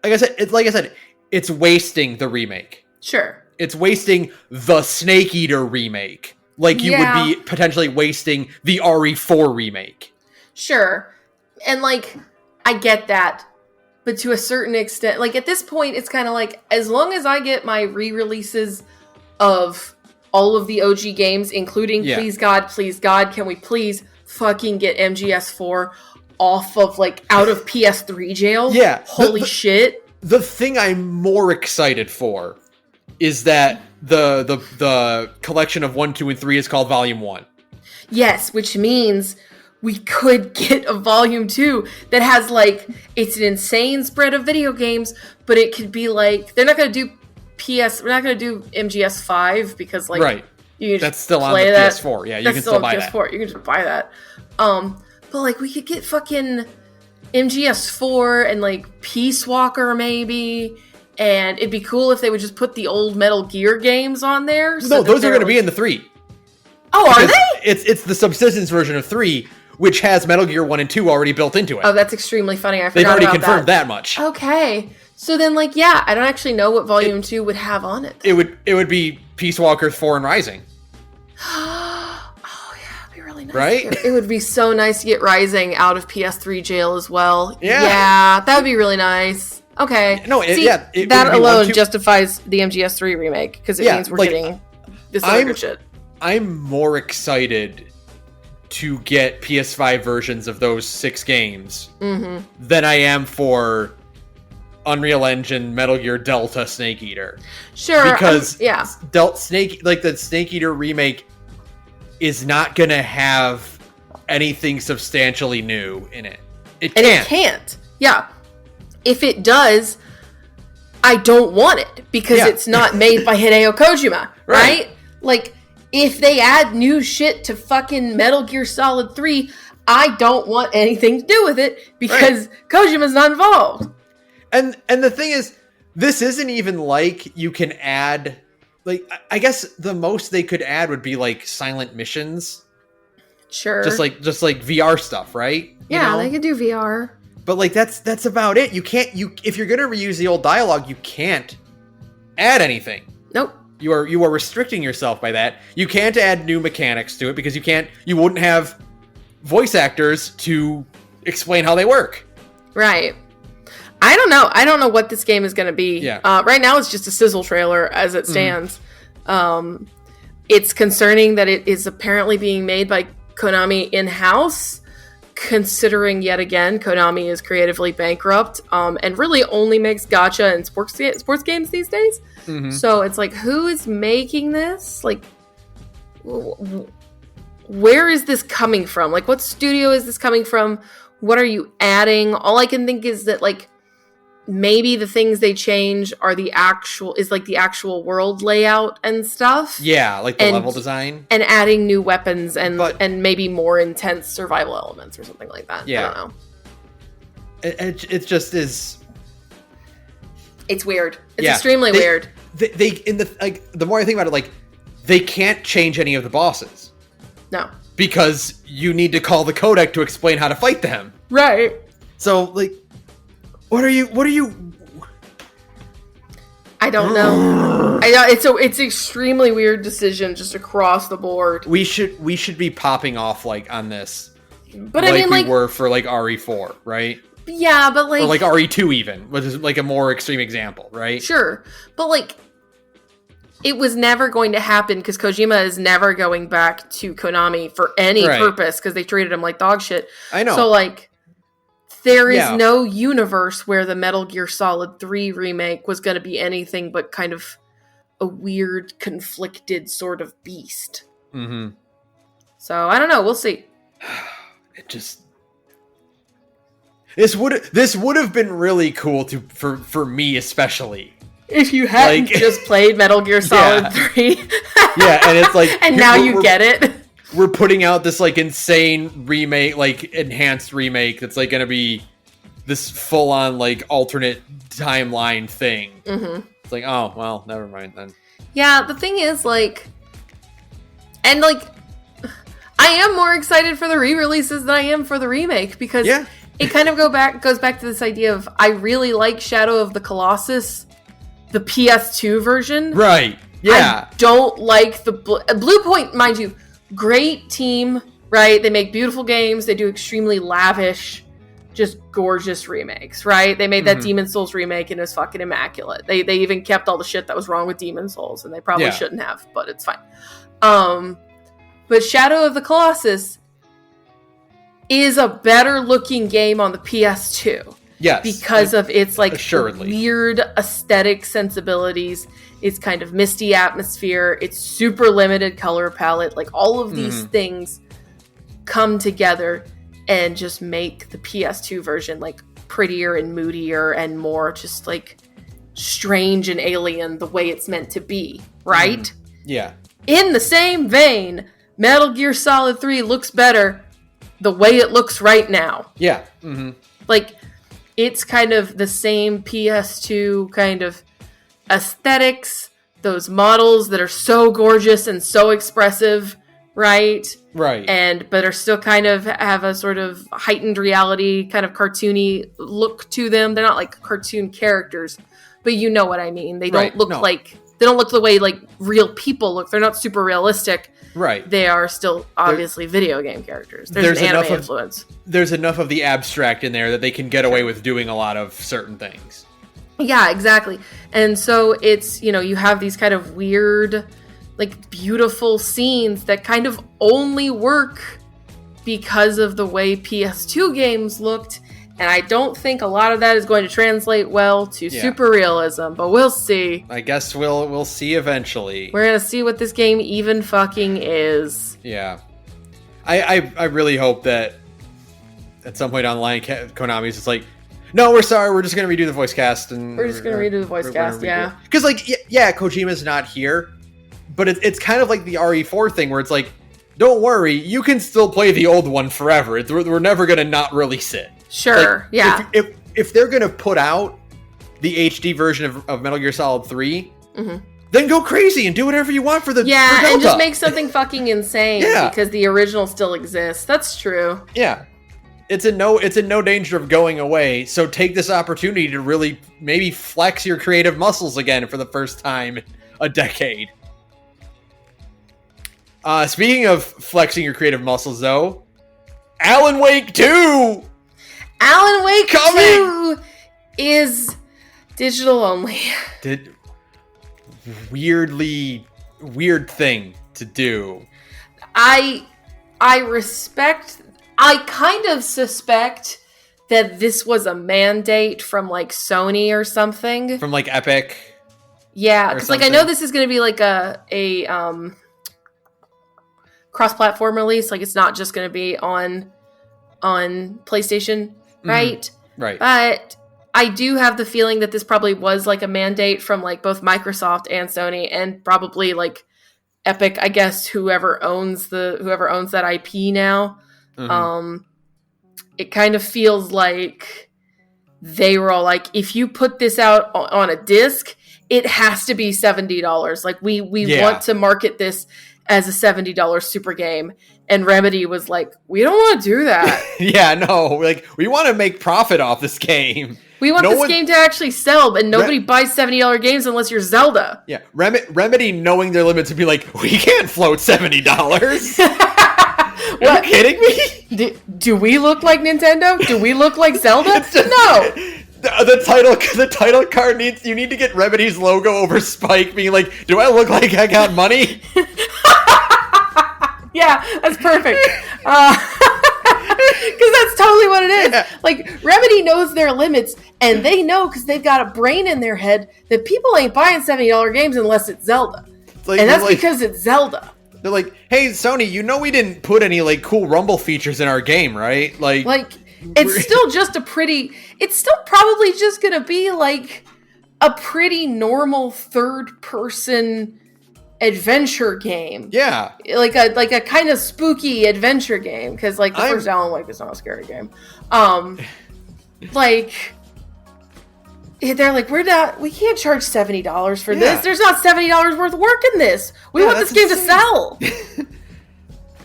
I said, it's wasting the remake. Sure. It's wasting the Snake Eater remake. Like you would be potentially wasting the RE4 remake. Sure. And I get that. But to a certain extent, at this point, it's kind of like, as long as I get my re-releases of all of the OG games, including Please God, can we please fucking get MGS4 off of, out of PS3 jail? Yeah. Holy shit. The thing I'm more excited for is that the collection of 1, 2, and 3 is called Volume 1. Yes, which means we could get a Volume 2 that has, it's an insane spread of video games, but it could be, they're not going to do we're not going to do MGS5 because, right. You can that's still on the that. PS4. Yeah, you can still buy that. You can just buy that. But, we could get fucking MGS4 and, Peace Walker, maybe. And it'd be cool if they would just put the old Metal Gear games on there. No, those are going to be in the 3. Oh, because are they? It's the subsistence version of 3, which has Metal Gear 1 and 2 already built into it. Oh, that's extremely funny. I forgot They've already about confirmed that much. Okay. So then, I don't actually know what Volume 2 would have on it. It would be Peace Walker 4 and Rising. Oh, yeah. It'd be really nice. Right? It would be so nice to get Rising out of PS3 jail as well. Yeah. Yeah, that would be really nice. Okay. No, that alone justifies the MGS3 remake, because it means we're getting this other good shit. I'm more excited to get PS5 versions of those 6 games than I am for Unreal Engine Metal Gear Delta Snake Eater. Sure. Because the Snake Eater remake is not going to have anything substantially new in it. It can't. Yeah. If it does, I don't want it because it's not made by Hideo Kojima, right? If they add new shit to fucking Metal Gear Solid 3, I don't want anything to do with it because Kojima's not involved. And the thing is, this isn't even you can add, I guess the most they could add would be silent missions. Sure. Just like VR stuff, right? Yeah, they could do VR. But that's about it. You can't if you're gonna reuse the old dialogue, you can't add anything. Nope. You are restricting yourself by that. You can't add new mechanics to it because you wouldn't have voice actors to explain how they work. Right. I don't know what this game is going to be. Yeah. Right now it's just a sizzle trailer as it stands. It's concerning that it is apparently being made by Konami in-house, considering yet again Konami is creatively bankrupt and really only makes gacha and sports games these days. Mm-hmm. So it's like, who is making this? Like, where is this coming from? Like, what studio is this coming from? What are you adding? All I can think is that, like, maybe the things they change are the actual world layout and stuff. Yeah, like the level design. And adding new weapons and maybe more intense survival elements or something like that. Yeah. I don't know. It just is... It's weird. It's extremely weird. The more I think about it, like, they can't change any of the bosses. No. Because you need to call the codec to explain how to fight them. Right. So, like, what are you... I don't know. It's an extremely weird decision just across the board. We should be popping off, like, on this. But I mean, like, we were for, like, RE4, right? Yeah, but, like... Or, like, RE2 even, which is, like, a more extreme example, right? Sure. But, like, it was never going to happen because Kojima is never going back to Konami for any purpose because they treated him like dog shit. I know. So, like, there is no universe where the Metal Gear Solid 3 remake was going to be anything but kind of a weird, conflicted sort of beast. Mm-hmm. So, I don't know. We'll see. It just... This would have been really cool for me especially. If you hadn't just played Metal Gear Solid 3. Yeah, and it's like... And now you get it. We're putting out this, like, insane remake, like, enhanced remake that's, like, gonna be this full-on, like, alternate timeline thing. Mm-hmm. It's like, oh, well, never mind then. Yeah, the thing is, like... And, like... I am more excited for the re-releases than I am for the remake, because it kind of goes back to this idea of, I really like Shadow of the Colossus, the PS2 version. Right, yeah. I don't like the... Blue Point, mind you, great team, right? They make beautiful games. They do extremely lavish, just gorgeous remakes, right? They made that Demon Souls remake and it was fucking immaculate. They even kept all the shit that was wrong with Demon Souls, and they probably shouldn't have, but it's fine. But Shadow of the Colossus is a better looking game on the PS2. Yes. Because of its, like, assuredly weird aesthetic sensibilities, its kind of misty atmosphere, its super limited color palette, like, all of these things come together and just make the PS2 version, like, prettier and moodier and more just, like, strange and alien the way it's meant to be, right? Yeah. In the same vein, Metal Gear Solid 3 looks better the way it looks right now. Yeah. Mm-hmm. Like, it's kind of the same PS2 kind of aesthetics, those models that are so gorgeous and so expressive, right? Right. But are still kind of have a sort of heightened reality, kind of cartoony look to them. They're not like cartoon characters, but you know what I mean. They don't look they don't look the way, like, real people look. They're not super realistic. Right. They are still obviously video game characters. There's an anime influence. There's enough of the abstract in there that they can get away with doing a lot of certain things. Yeah, exactly. And so it's, you know, you have these kind of weird, like, beautiful scenes that kind of only work because of the way PS2 games looked. And I don't think a lot of that is going to translate well to super realism, but we'll see. I guess we'll see eventually. We're gonna see what this game even fucking is. Yeah. I really hope that at some point online Konami's just like, no, we're sorry, we're just gonna redo the voice cast, and we're just gonna redo the voice cast, yeah. Because, like, Kojima's not here, but it's kind of like the RE4 thing where it's like, don't worry, you can still play the old one forever. We're never gonna not release it. Sure, like, yeah. If they're gonna put out the HD version of Metal Gear Solid 3, then go crazy and do whatever you want for the and just make something fucking insane because the original still exists. That's true. Yeah. It's in no danger of going away, so take this opportunity to really maybe flex your creative muscles again for the first time a decade. Speaking of flexing your creative muscles, though, Alan Wake 2! Alan Wake Coming! 2 is digital only. Weird thing to do. I kind of suspect that this was a mandate from like Sony or something. From like Epic. Yeah, because like I know this is going to be like a cross-platform release. Like it's not just going to be on PlayStation, right? Right. But I do have the feeling that this probably was like a mandate from like both Microsoft and Sony, and probably like Epic, I guess, whoever owns that IP now. Mm-hmm. It kind of feels like they were all like, if you put this out on a disc, it has to be $70. Like we want to market this as a $70 super game. And Remedy was like, we don't want to do that. Yeah, no, like we want to make profit off this game. We want this game to actually sell, but nobody buys $70 games unless you're Zelda. Yeah, Remedy, knowing their limits, would be like, we can't float $70. Are you kidding me? Do we look like Nintendo? Do we look like Zelda? No. The title card you need to get Remedy's logo over Spike, being like, do I look like I got money? Yeah, that's perfect. Because that's totally what it is. Yeah. Like, Remedy knows their limits, and they know, because they've got a brain in their head, that people ain't buying $70 games unless it's Zelda. And that's because it's Zelda. They're like, hey, Sony, you know we didn't put any, like, cool Rumble features in our game, right? Like it's still just it's still probably just gonna be, like, a pretty normal third-person adventure game. Yeah. Like a kind of spooky adventure game, because, like, the first Alan Wake is not a scary game. Like... They're like, we can't charge $70 for this. There's not $70 worth of work in this. We want this game to sell.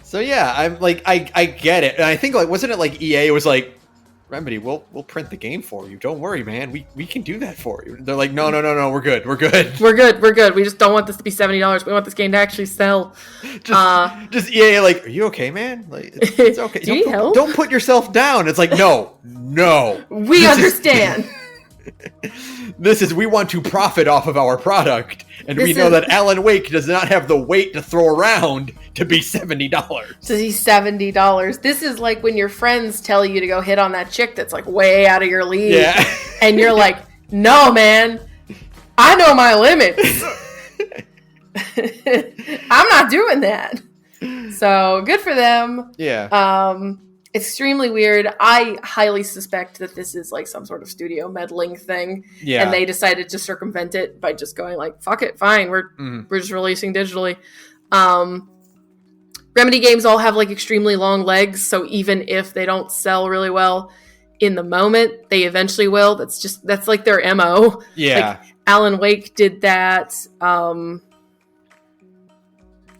So yeah, I'm like, I get it. And I think, like, wasn't it like EA was like, Remedy, we'll print the game for you. Don't worry, man. We can do that for you. They're like, no, we're good. We're good. We just don't want this to be $70. We want this game to actually sell. Just EA, like, are you okay, man? Like, it's okay. Do you need help? Don't put yourself down. It's like, no. We understand. We want to profit off of our product, and we know that Alan Wake does not have the weight to throw around to be $70. To be $70. This is like when your friends tell you to go hit on that chick that's like way out of your league. Yeah. And you're like, no, man, I know my limits. I'm not doing that. So good for them. Yeah. Extremely weird. I highly suspect that this is like some sort of studio meddling thing. Yeah. And they decided to circumvent it by just going like, fuck it, fine. We're just releasing digitally. Remedy games all have like extremely long legs, so even if they don't sell really well in the moment, they eventually will. That's like their MO. Yeah. Like Alan Wake did that. What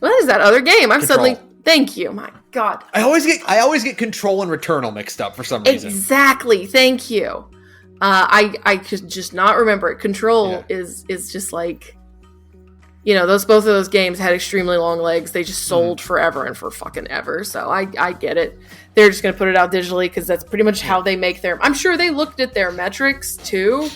is that other game? Thank you. My God. I always get Control and Returnal mixed up for some reason. Exactly. Thank you. I could just not remember it. Control is just like, both of those games had extremely long legs. They just sold forever and for fucking ever. So I get it. They're just going to put it out digitally because that's pretty much how they make I'm sure they looked at their metrics too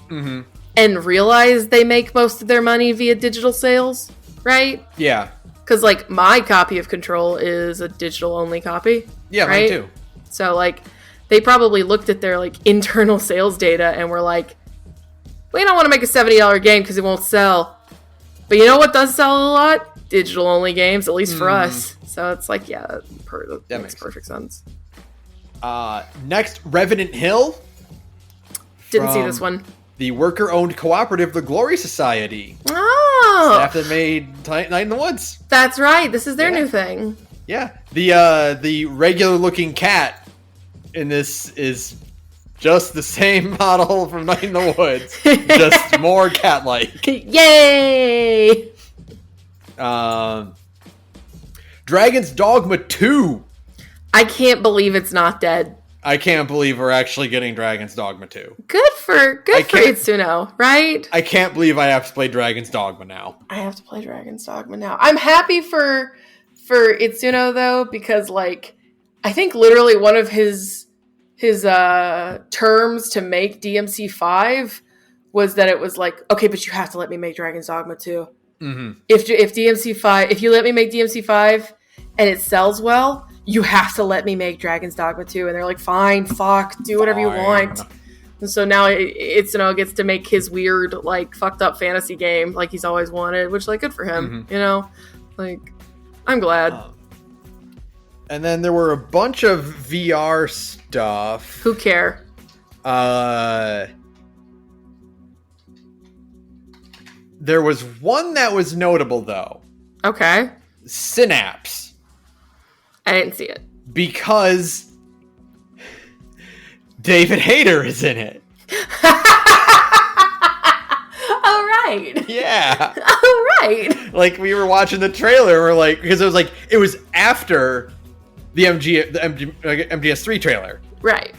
and realized they make most of their money via digital sales, right? Yeah. Because, like, my copy of Control is a digital-only copy. Yeah, right? Mine too. So, like, they probably looked at their, like, internal sales data and were like, we don't want to make a $70 game because it won't sell. But you know what does sell a lot? Digital-only games, at least for us. So it's like, yeah, that makes perfect sense. Next, Revenant Hill. Didn't see this one. The worker-owned cooperative, the Glory Society. Oh! Staff that made Night in the Woods. That's right. This is their new thing. Yeah. The regular-looking cat in this is just the same model from Night in the Woods. Just more cat-like. Yay! Dragon's Dogma 2. I can't believe it's not dead. I can't believe we're actually getting Dragon's Dogma 2. Good for Itsuno, right? I can't believe I have to play Dragon's Dogma now. I have to play Dragon's Dogma now. I'm happy for Itsuno though, because like I think literally one of his terms to make DMC5 was that it was like, okay, but you have to let me make Dragon's Dogma 2. Mm-hmm. If DMC5, if you let me make DMC5 and it sells well, you have to let me make Dragon's Dogma 2. And they're like, fine, fuck, do whatever you want. And so now Itsuno gets to make his weird, like, fucked up fantasy game like he's always wanted, which, like, good for him, you know? Like, I'm glad. And then there were a bunch of VR stuff. Who care? There was one that was notable, though. Okay. Synapse. I didn't see it. Because David Hayter is in it. All right. Yeah. All right. Like, we were watching the trailer, we're like, because it was after the MGS3 trailer. Right.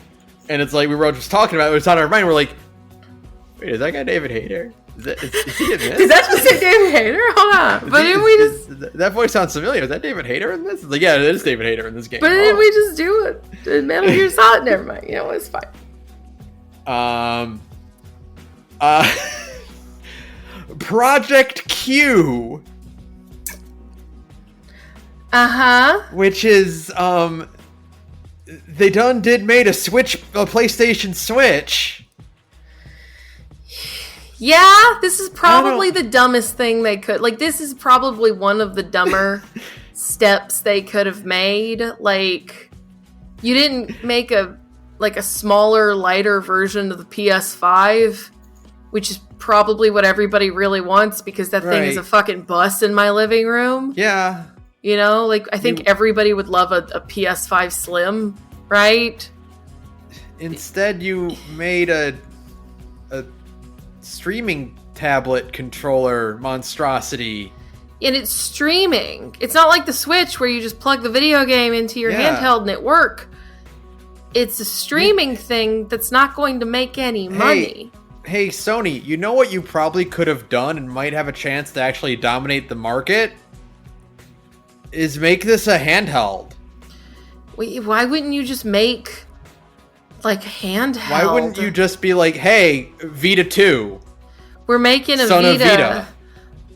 And it's like, we were just talking about it, it was on our mind, we're like, wait, is that guy David Hayter? Is he in this? Did that just say David Hayter? Hold on. But didn't we just... That voice sounds familiar. Is that David Hayter in this? It's like, yeah, it is David Hayter in this game. But didn't we just do it? In Metal Gear Solid? Never mind. You know, it's fine. Project Q. Uh-huh. Which is, they did made a PlayStation Switch. Yeah, this is probably the dumbest thing they could... Like, this is probably one of the dumber steps they could have made. Like, you didn't make a smaller, lighter version of the PS5, which is probably what everybody really wants, because that thing is a fucking bus in my living room. Yeah. You know? Like, I think everybody would love a PS5 Slim, right? Instead, you made a streaming tablet controller monstrosity. And it's streaming. It's not like the Switch where you just plug the video game into your handheld and it works. It's a streaming thing that's not going to make any money. Hey, Sony, you know what you probably could have done and might have a chance to actually dominate the market? Is make this a handheld. Wait, why wouldn't you just make... like handheld? Why wouldn't you just be like, hey, Vita 2. We're making a Vita.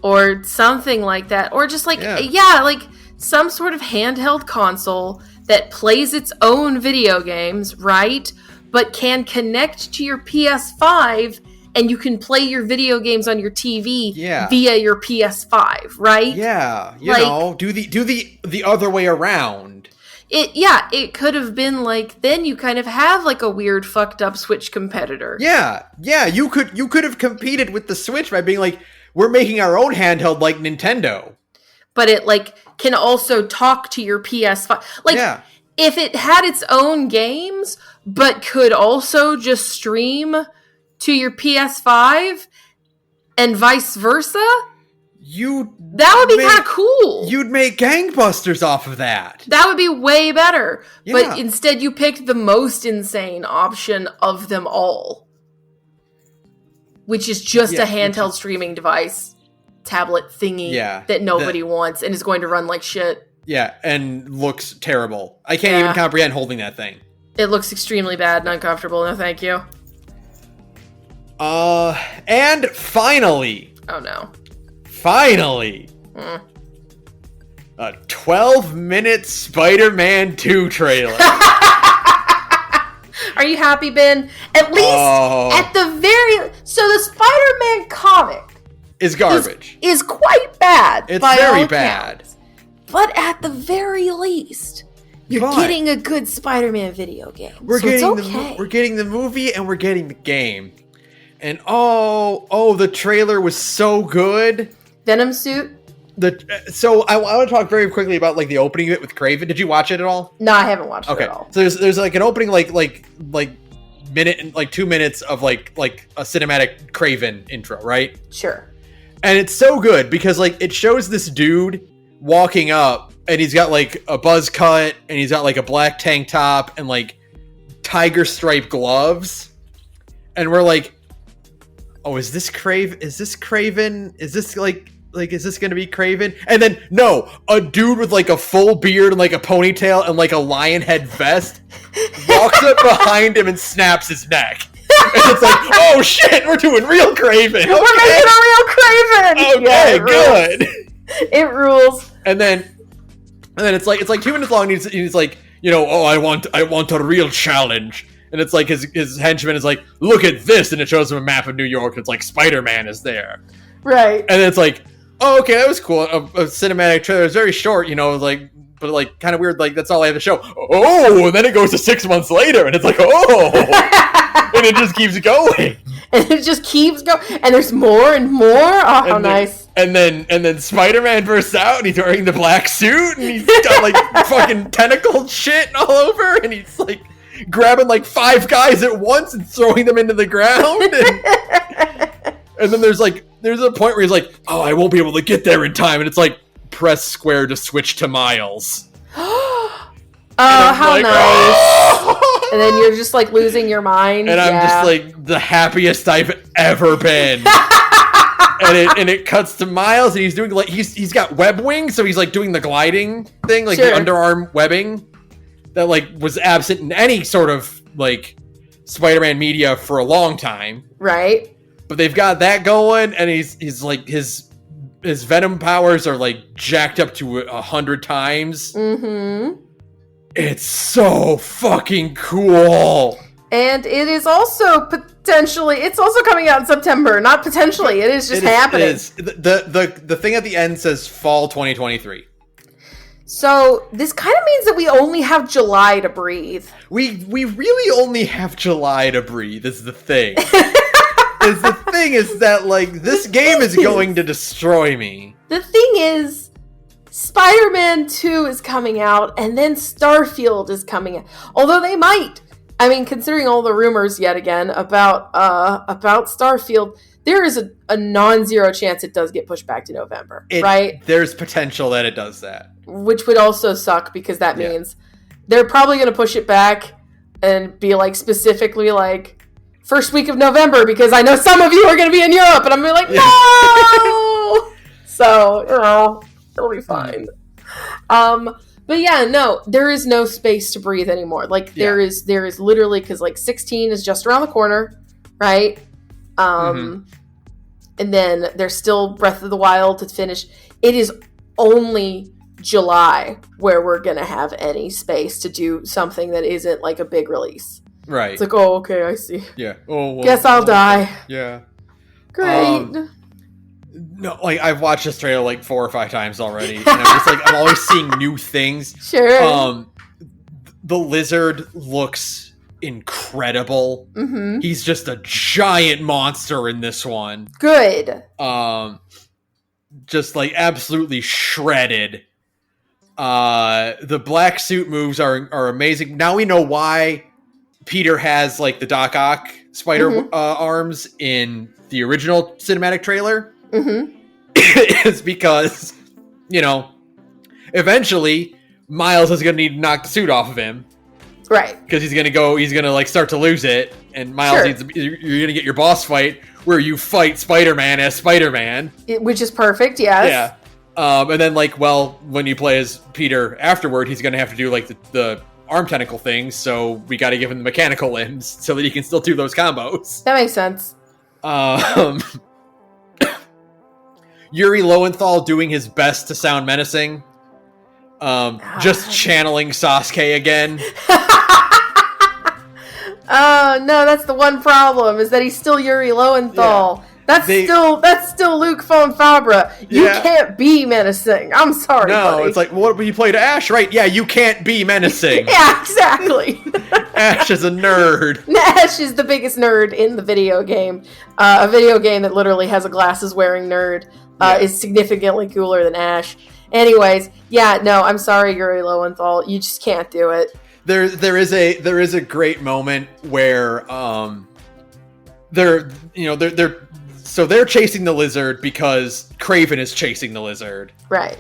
Or something like that. Or just like, like some sort of handheld console that plays its own video games, right? But can connect to your PS5 and you can play your video games on your TV via your PS5, right? Yeah, you know, do the other way around. It could have been like, then you kind of have like a weird fucked up Switch competitor. Yeah, you could have competed with the Switch by being like, we're making our own handheld like Nintendo. But it like can also talk to your PS5. Like, if it had its own games, but could also just stream to your PS5 and vice versa, that would be kind of cool. You'd make gangbusters off of that. That would be way better. Yeah. But instead you picked the most insane option of them all, which is just a handheld streaming device, tablet thingy that nobody wants and is going to run like shit. Yeah, and looks terrible. I can't even comprehend holding that thing. It looks extremely bad and uncomfortable. No, thank you. And finally. Oh, no. Finally. A 12-minute Spider-Man 2 trailer. Are you happy, Ben? At least at the very... So the Spider-Man comic... is garbage. Is quite bad. It's very bad. Counts. But at the very least, you're getting a good Spider-Man video game. We're getting the movie and we're getting the game. And the trailer was so good. Venom suit? So I want to talk very quickly about like the opening of it with Kraven. Did you watch it at all? No, I haven't watched it at all. So there's like an opening like minute and like 2 minutes of like a cinematic Kraven intro, right? Sure. And it's so good because like it shows this dude walking up and he's got like a buzz cut and he's got like a black tank top and like tiger stripe gloves, and we're like, oh, is this Craven? Is this Craven? Is this like is this gonna be Craven? And then no, a dude with like a full beard and like a ponytail and like a lion head vest walks up behind him and snaps his neck. And it's like, oh shit, we're doing real Craven. Okay. We're making a real Craven. Okay, good. It rules. And then it's like 2 minutes long. And he's like, you know, oh, I want a real challenge. And it's like his henchman is like, look at this, and it shows him a map of New York. And it's like Spider-Man is there, right? And then it's like, oh, okay, that was cool. A cinematic trailer. It's very short, you know, like, but like kind of weird. Like that's all I have to show. Oh, and then it goes to 6 months later, and it's like, oh, and it just keeps going. And it just keeps going, and there's more and more. Oh, how nice! And then Spider-Man bursts out, and he's wearing the black suit, and he's got like fucking tentacled shit all over, and he's like grabbing like 5 guys at once and throwing them into the ground. And then there's a point where he's like, oh, I won't be able to get there in time, and it's like, press square to switch to Miles. Oh, how like, nice! Oh! And then you're just like losing your mind, and I'm just like the happiest I've ever been. and it cuts to Miles, and he's doing like he's got web wings, so he's like doing the gliding thing, like the underarm webbing that like was absent in any sort of like Spider-Man media for a long time, right? But they've got that going, and he's like his venom powers are like jacked up to 100 times. Mm-hmm. It's so fucking cool. And it is also potentially, it's also coming out in September. Not potentially, it is just happening. It is. The thing at the end says fall 2023. So this kind of means that we only have July to breathe. We really only have July to breathe is the thing. The thing is that like this game is going to destroy me. The thing is, Spider-Man 2 is coming out, and then Starfield is coming out. Although they might. I mean, considering all the rumors yet again about Starfield, there is a non-zero chance it does get pushed back to November, right? There's potential that it does that. Which would also suck, because that means they're probably going to push it back and be like specifically like first week of November, because I know some of you are going to be in Europe, and I'm going to be like, no! So, you know, it'll be fine. But yeah, no, there is no space to breathe anymore. Like, there is literally, because like 16 is just around the corner, right? And then there's still Breath of the Wild to finish. It is only July where we're going to have any space to do something that isn't like a big release. Right. It's like, oh, okay, I see. Yeah. Oh, well, guess I'll die. Yeah. Great. No, like I've watched this trailer like 4 or 5 times already, and I'm just like, I'm always seeing new things. Sure. The lizard looks incredible. Mm-hmm. He's just a giant monster in this one. Good. Just like absolutely shredded. The black suit moves are amazing. Now we know why Peter has like the Doc Ock spider arms in the original cinematic trailer. It's because, you know, eventually Miles is gonna need to knock the suit off of him, right? Because he's gonna like start to lose it, and Miles needs you're gonna get your boss fight where you fight Spider-Man as Spider-Man, which is perfect. Yes. Yeah. And then like, well, when you play as Peter afterward, he's gonna have to do like the arm tentacle things, so we got to give him the mechanical limbs so that he can still do those combos. That makes sense. Yuri Lowenthal doing his best to sound menacing. Just channeling Sasuke again. Oh no, that's the one problem, is that he's still Yuri Lowenthal. Yeah. That's still Luke Fonfabra. You can't be menacing. I'm sorry, buddy. It's like, what, you played Ash, right? Yeah, you can't be menacing. Yeah, exactly. Ash is a nerd. Ash is the biggest nerd in the video game. A video game that literally has a glasses-wearing nerd is significantly cooler than Ash. Anyways, no, I'm sorry, Yuri Lowenthal. You just can't do it. There is a great moment where they're chasing the lizard because Kraven is chasing the lizard. Right.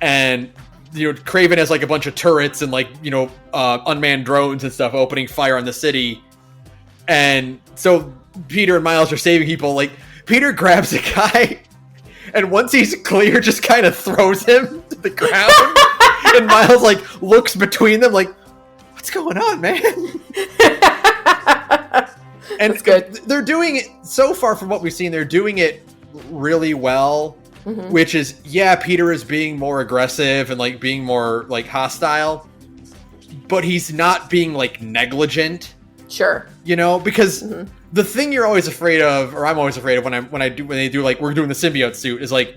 And Craven has like a bunch of turrets and like, unmanned drones and stuff opening fire on the city. And so Peter and Miles are saving people. Like, Peter grabs a guy, and once he's clear, just kind of throws him to the ground. And Miles like looks between them, like, "What's going on, man?" And that's good. They're doing it so far from what we've seen. They're doing it really well, which is, Peter is being more aggressive and like being more like hostile, but he's not being like negligent. Sure. Because the thing you're always afraid of, or I'm always afraid of when they do like, we're doing the symbiote suit, is like,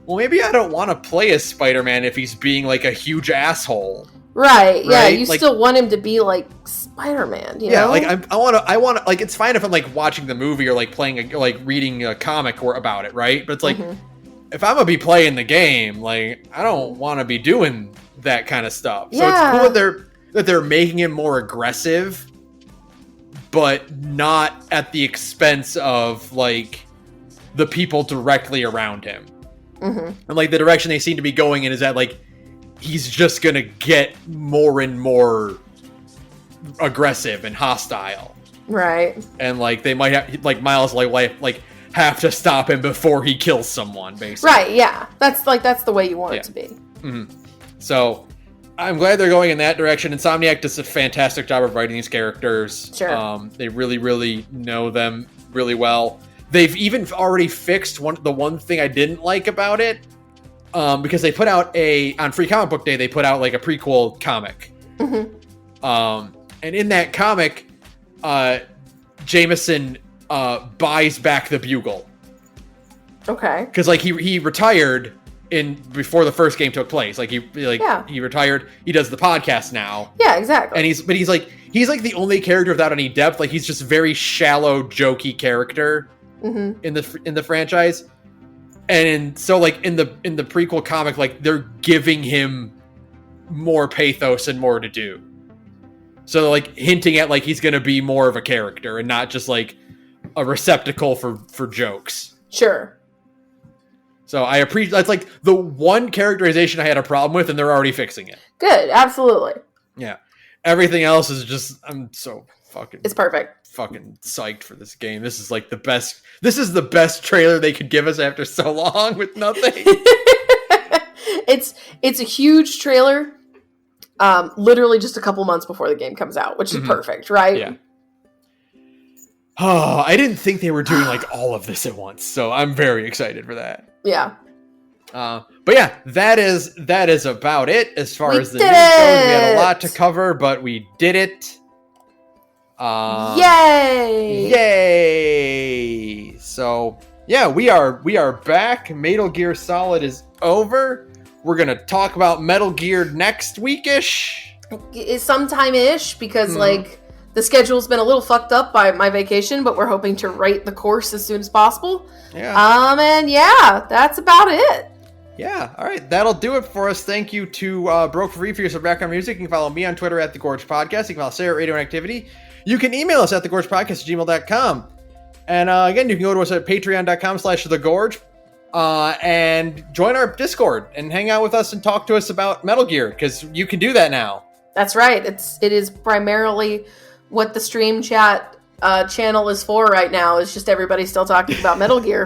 well, maybe I don't want to play as Spider-Man if he's being like a huge asshole. Right. Yeah. You like, still want him to be like Spider-Man, you know? Like I want to, like, it's fine if I'm like watching the movie or like reading a comic or about it. Right. But it's like, if I'm gonna be playing the game, like, I don't want to be doing that kind of stuff. So it's cool that they're making him more aggressive, but not at the expense of like the people directly around him. And like the direction they seem to be going in is that like he's just gonna get more and more aggressive and hostile, right? And like they might have like Miles like have to stop him before he kills someone, basically. Right? Yeah, that's the way you want it to be. So I'm glad they're going in that direction. Insomniac does a fantastic job of writing these characters. Sure. They really, really know them really well. They've even already fixed the one thing I didn't like about it, because they put out on Free Comic Book Day, they put out like a prequel comic. And in that comic, Jameson buys back the Bugle. Okay. Because like he retired before the first game took place. Like he retired. He does the podcast now. Yeah, exactly. And he's like the only character without any depth. Like, he's just a very shallow, jokey character in the franchise. And so like in the prequel comic, like they're giving him more pathos and more to do. So like hinting at like he's gonna be more of a character and not just like a receptacle for jokes. Sure. So I appreciate, that's like the one characterization I had a problem with, and they're already fixing it. Good, absolutely. Yeah. Everything else is just, I'm so fucking... It's perfect. Fucking psyched for this game. This is like the best... This is the best trailer they could give us after so long with nothing. It's a huge trailer. Literally just a couple months before the game comes out, which is perfect, right? Yeah. Oh, I didn't think they were doing like all of this at once, so I'm very excited for that. Yeah. But yeah, that is about it as far as the news goes. We had a lot to cover, but we did it. Yay! Yay! So yeah, we are back. Metal Gear Solid is over. We're gonna talk about Metal Gear next week-ish. Sometime-ish, because like the schedule's been a little fucked up by my vacation, but we're hoping to right the course as soon as possible. Yeah. And yeah, that's about it. Yeah, all right, that'll do it for us. Thank you to Broke Free for your background music. You can follow me on Twitter at thegorgepodcast. You can follow Sara at radioinactivity. You can email us at thegorgepodcast@gmail.com. And again, you can go to us at patreon.com/thegorge and join our Discord and hang out with us and talk to us about Metal Gear, because you can do that now. That's right. It is primarily what the stream chat channel is for right now. Is just everybody still talking about Metal Gear.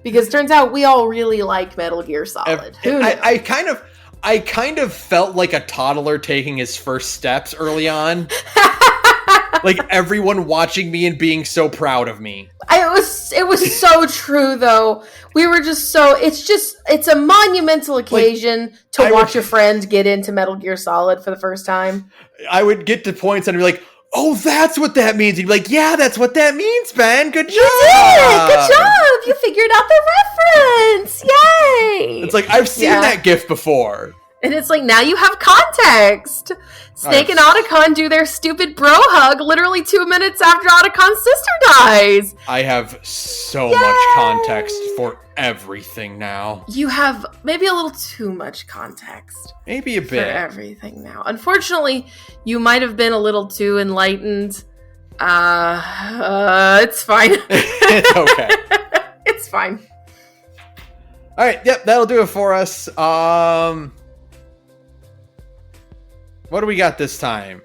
Because it turns out we all really like Metal Gear Solid. I kind of felt like a toddler taking his first steps early on. Like everyone watching me and being so proud of me. It was so true though. We were just so, it's a monumental occasion to watch a friend get into Metal Gear Solid for the first time. I would get to points and be like, oh, that's what that means. He'd be like, yeah, that's what that means, Ben. Good job. You did it. Good job. You figured out the reference. Yay. It's like, I've seen that GIF before. And it's like, now you have context. Snake and Otacon do their stupid bro hug literally 2 minutes after Otacon's sister dies. I have so much context for everything now. You have maybe a little too much context. Maybe a bit. For everything now. Unfortunately, you might have been a little too enlightened. It's fine. It's okay. It's fine. All right. Yep. That'll do it for us. What do we got this time?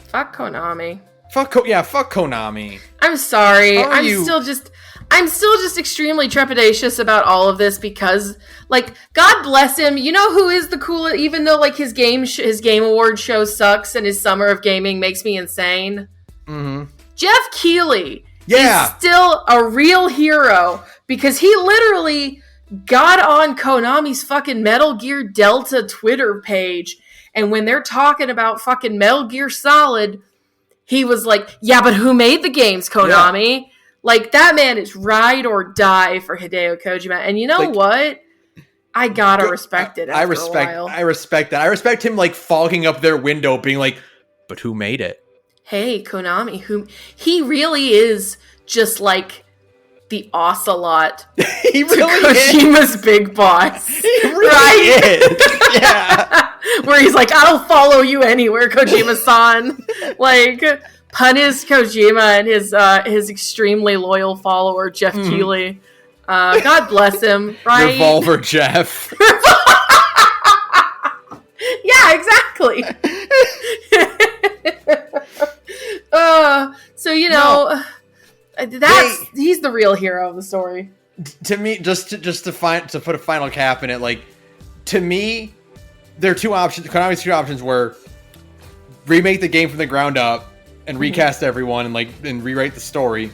Fuck Konami. Fuck Konami. I'm sorry. I'm still just extremely trepidatious about all of this because, like, God bless him. You know who is the coolest? Even though, like, his game award show sucks and his Summer of Gaming makes me insane. Mm-hmm. Jeff Keighley is still a real hero because he literally got on Konami's fucking Metal Gear Delta Twitter page, and when they're talking about fucking Metal Gear Solid, he was like, yeah, but who made the games, Konami? Yeah. Like, that man is ride or die for Hideo Kojima. And you know what? I gotta respect it after a while. I respect that. I respect him, like, fogging up their window, being like, but who made it? Hey, Konami, he really is just, like, the ocelot. He really Kojima's big boss. He really is. Yeah. Where he's like, I'll follow you anywhere, Kojima-san. Like, punish Kojima and his extremely loyal follower, Jeff Keighley. God bless him, right? Revolver Jeff. Yeah, exactly. So, you know, he's the real hero of the story. To me, just to put a final cap in it, like, to me, there are two options. Konami's two options were remake the game from the ground up and recast everyone and rewrite the story,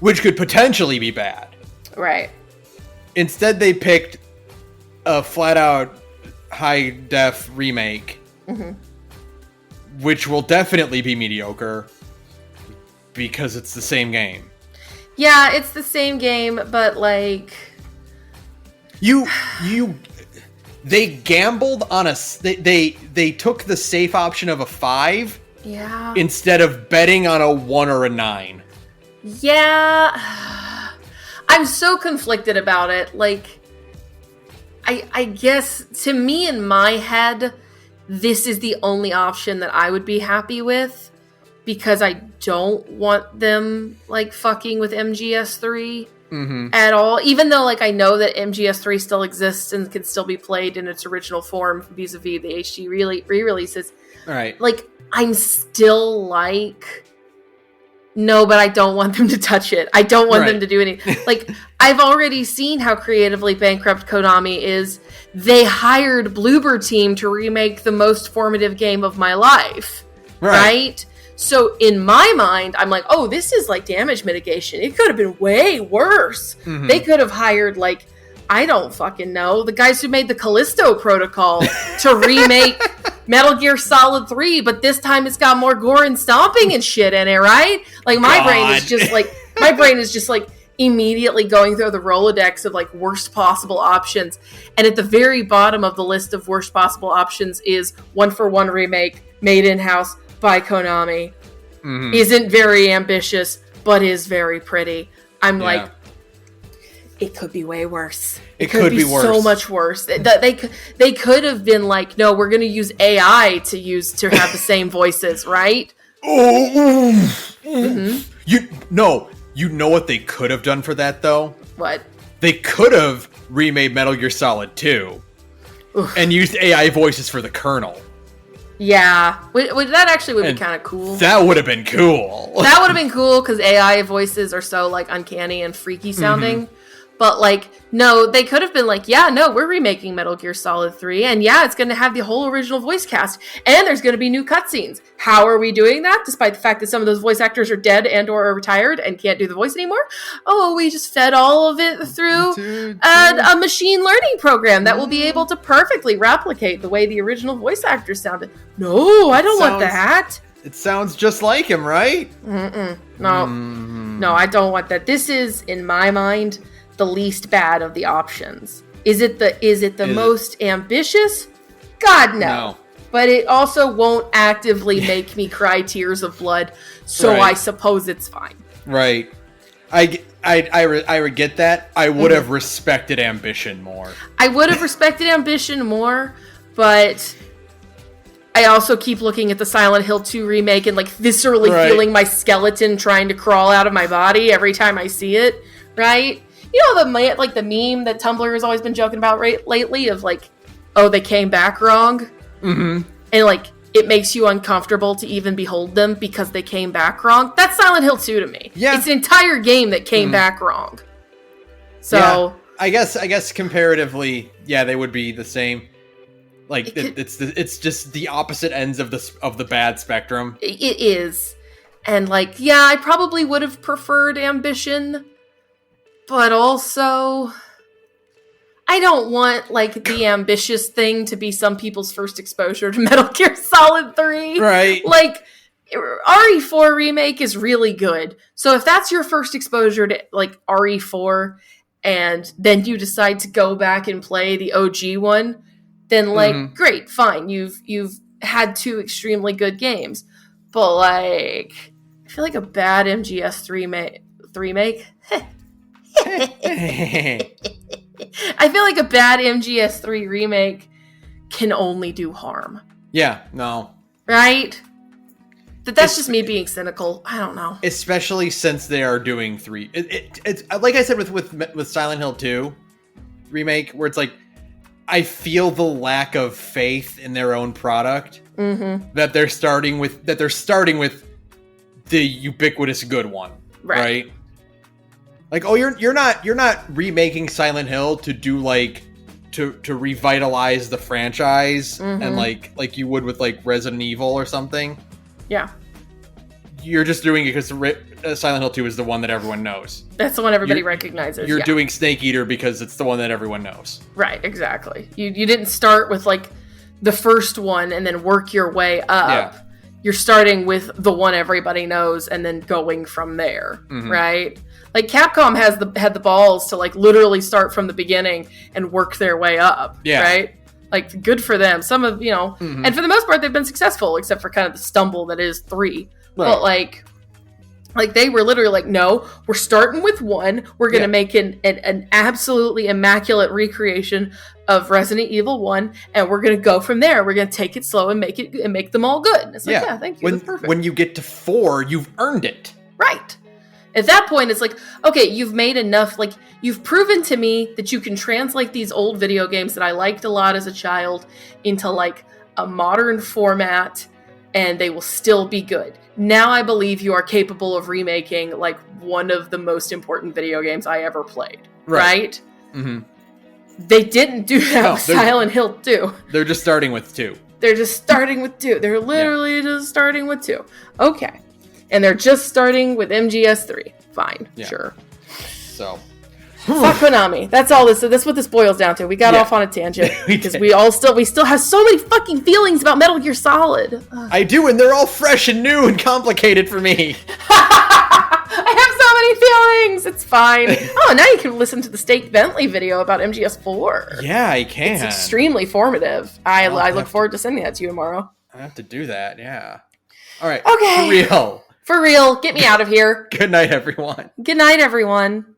which could potentially be bad. Right. Instead, they picked a flat-out high-def remake, which will definitely be mediocre because it's the same game. Yeah, it's the same game, but, like... They gambled on they took the safe option of a 5 instead of betting on a 1 or a 9. Yeah. I'm so conflicted about it. Like, I guess, to me, in my head, this is the only option that I would be happy with because I don't want them, like, fucking with MGS3. At all, even though, like, I know that MGS3 still exists and can still be played in its original form vis-a-vis the HD re-releases. Right. Like, I'm still like, no, but I don't want them to touch it. I don't want them to do anything. Like, I've already seen how creatively bankrupt Konami is. They hired Bloober Team to remake the most formative game of my life. Right? So in my mind, I'm like, oh, this is like damage mitigation. It could have been way worse. They could have hired, like, I don't fucking know, the guys who made the Callisto Protocol to remake Metal Gear Solid 3, but this time it's got more gore and stomping and shit in it, right? Like, my brain is just like immediately going through the Rolodex of, like, worst possible options. And at the very bottom of the list of worst possible options is 1-for-1 remake made in-house by Konami. Isn't very ambitious, but is very pretty. I'm like, it could be way worse. It could be worse. So much worse. They could have been like, no, we're going to use AI to have the same voices, right? You know what they could have done for that, though? What? They could have remade Metal Gear Solid 2 and used AI voices for the Colonel. Yeah, that actually would be kind of cool. That would have been cool. That would have been cool because AI voices are so, like, uncanny and freaky sounding. But, like, no, they could have been like, yeah, no, we're remaking Metal Gear Solid 3, and yeah, it's going to have the whole original voice cast, and there's going to be new cutscenes. How are we doing that, despite the fact that some of those voice actors are dead and or are retired and can't do the voice anymore? Oh, we just fed all of it through a machine learning program that will be able to perfectly replicate the way the original voice actors sounded. No, I don't want that. It sounds just like him, right? No, I don't want that. This is, in my mind, the least bad of the options. Is it the most ambitious? God, no. But it also won't actively make me cry tears of blood, so I suppose it's fine. Right. I get that. I would have respected ambition more. But I also keep looking at the Silent Hill 2 remake and, like, viscerally feeling my skeleton trying to crawl out of my body every time I see it, right? You know, the meme that Tumblr has always been joking about lately of, like, oh, they came back wrong. Mm-hmm. And like, it makes you uncomfortable to even behold them because they came back wrong. That's Silent Hill 2 to me. Yeah. It's an entire game that came back wrong. So yeah. I guess comparatively, yeah, they would be the same. Like it's just the opposite ends of the bad spectrum. It is. And like, yeah, I probably would have preferred Ambition, but also I don't want like the ambitious thing to be some people's first exposure to Metal Gear Solid 3. Right. Like RE4 remake is really good. So if that's your first exposure to like RE4 and then you decide to go back and play the OG one, then like great, fine. You've had 2 extremely good games. But like I feel like a bad MGS3 remake. I feel like a bad MGS3 remake can only do harm. Yeah, no. Right? That's just me being cynical. I don't know. Especially since they are doing 3. It's like I said with Silent Hill 2 remake, where it's like I feel the lack of faith in their own product that they're starting with the ubiquitous good one, right? Like, oh, you're not remaking Silent Hill to do like to revitalize the franchise and like you would with like Resident Evil or something. Yeah. You're just doing it because Silent Hill 2 is the one that everyone knows. That's the one everybody recognizes. You're doing Snake Eater because it's the one that everyone knows. Right, exactly. You didn't start with like the first one and then work your way up. Yeah. You're starting with the one everybody knows and then going from there, right? Like Capcom had the balls to like literally start from the beginning and work their way up, right? Like good for them. Some of, and for the most part they've been successful except for kind of the stumble that is 3. Right. But like they were literally like, no, we're starting with 1. We're going to make an absolutely immaculate recreation of Resident Evil 1, and we're going to go from there. We're going to take it slow and make them all good. And it's like, yeah, thank you. That's perfect. When you get to 4, you've earned it. Right. At that point, it's like, okay, you've made enough, like, you've proven to me that you can translate these old video games that I liked a lot as a child into, like, a modern format, and they will still be good. Now I believe you are capable of remaking, like, one of the most important video games I ever played. Right? Mm-hmm. They didn't do that with Silent Hill 2. They're just starting with 2. They're just starting with 2. They're literally just starting with 2. Okay. And they're just starting with MGS3. Fine. Yeah. Sure. So. Fuck Konami. That's all this. That's what this boils down to. We got off on a tangent because we still have so many fucking feelings about Metal Gear Solid. I do, and they're all fresh and new and complicated for me. I have so many feelings. It's fine. Oh, now you can listen to the State Bentley video about MGS4. Yeah, I can. It's extremely formative. I look forward to sending that to you tomorrow. I have to do that. Yeah. All right. Okay. For real. For real. Get me out of here. Good night, everyone. Good night, everyone.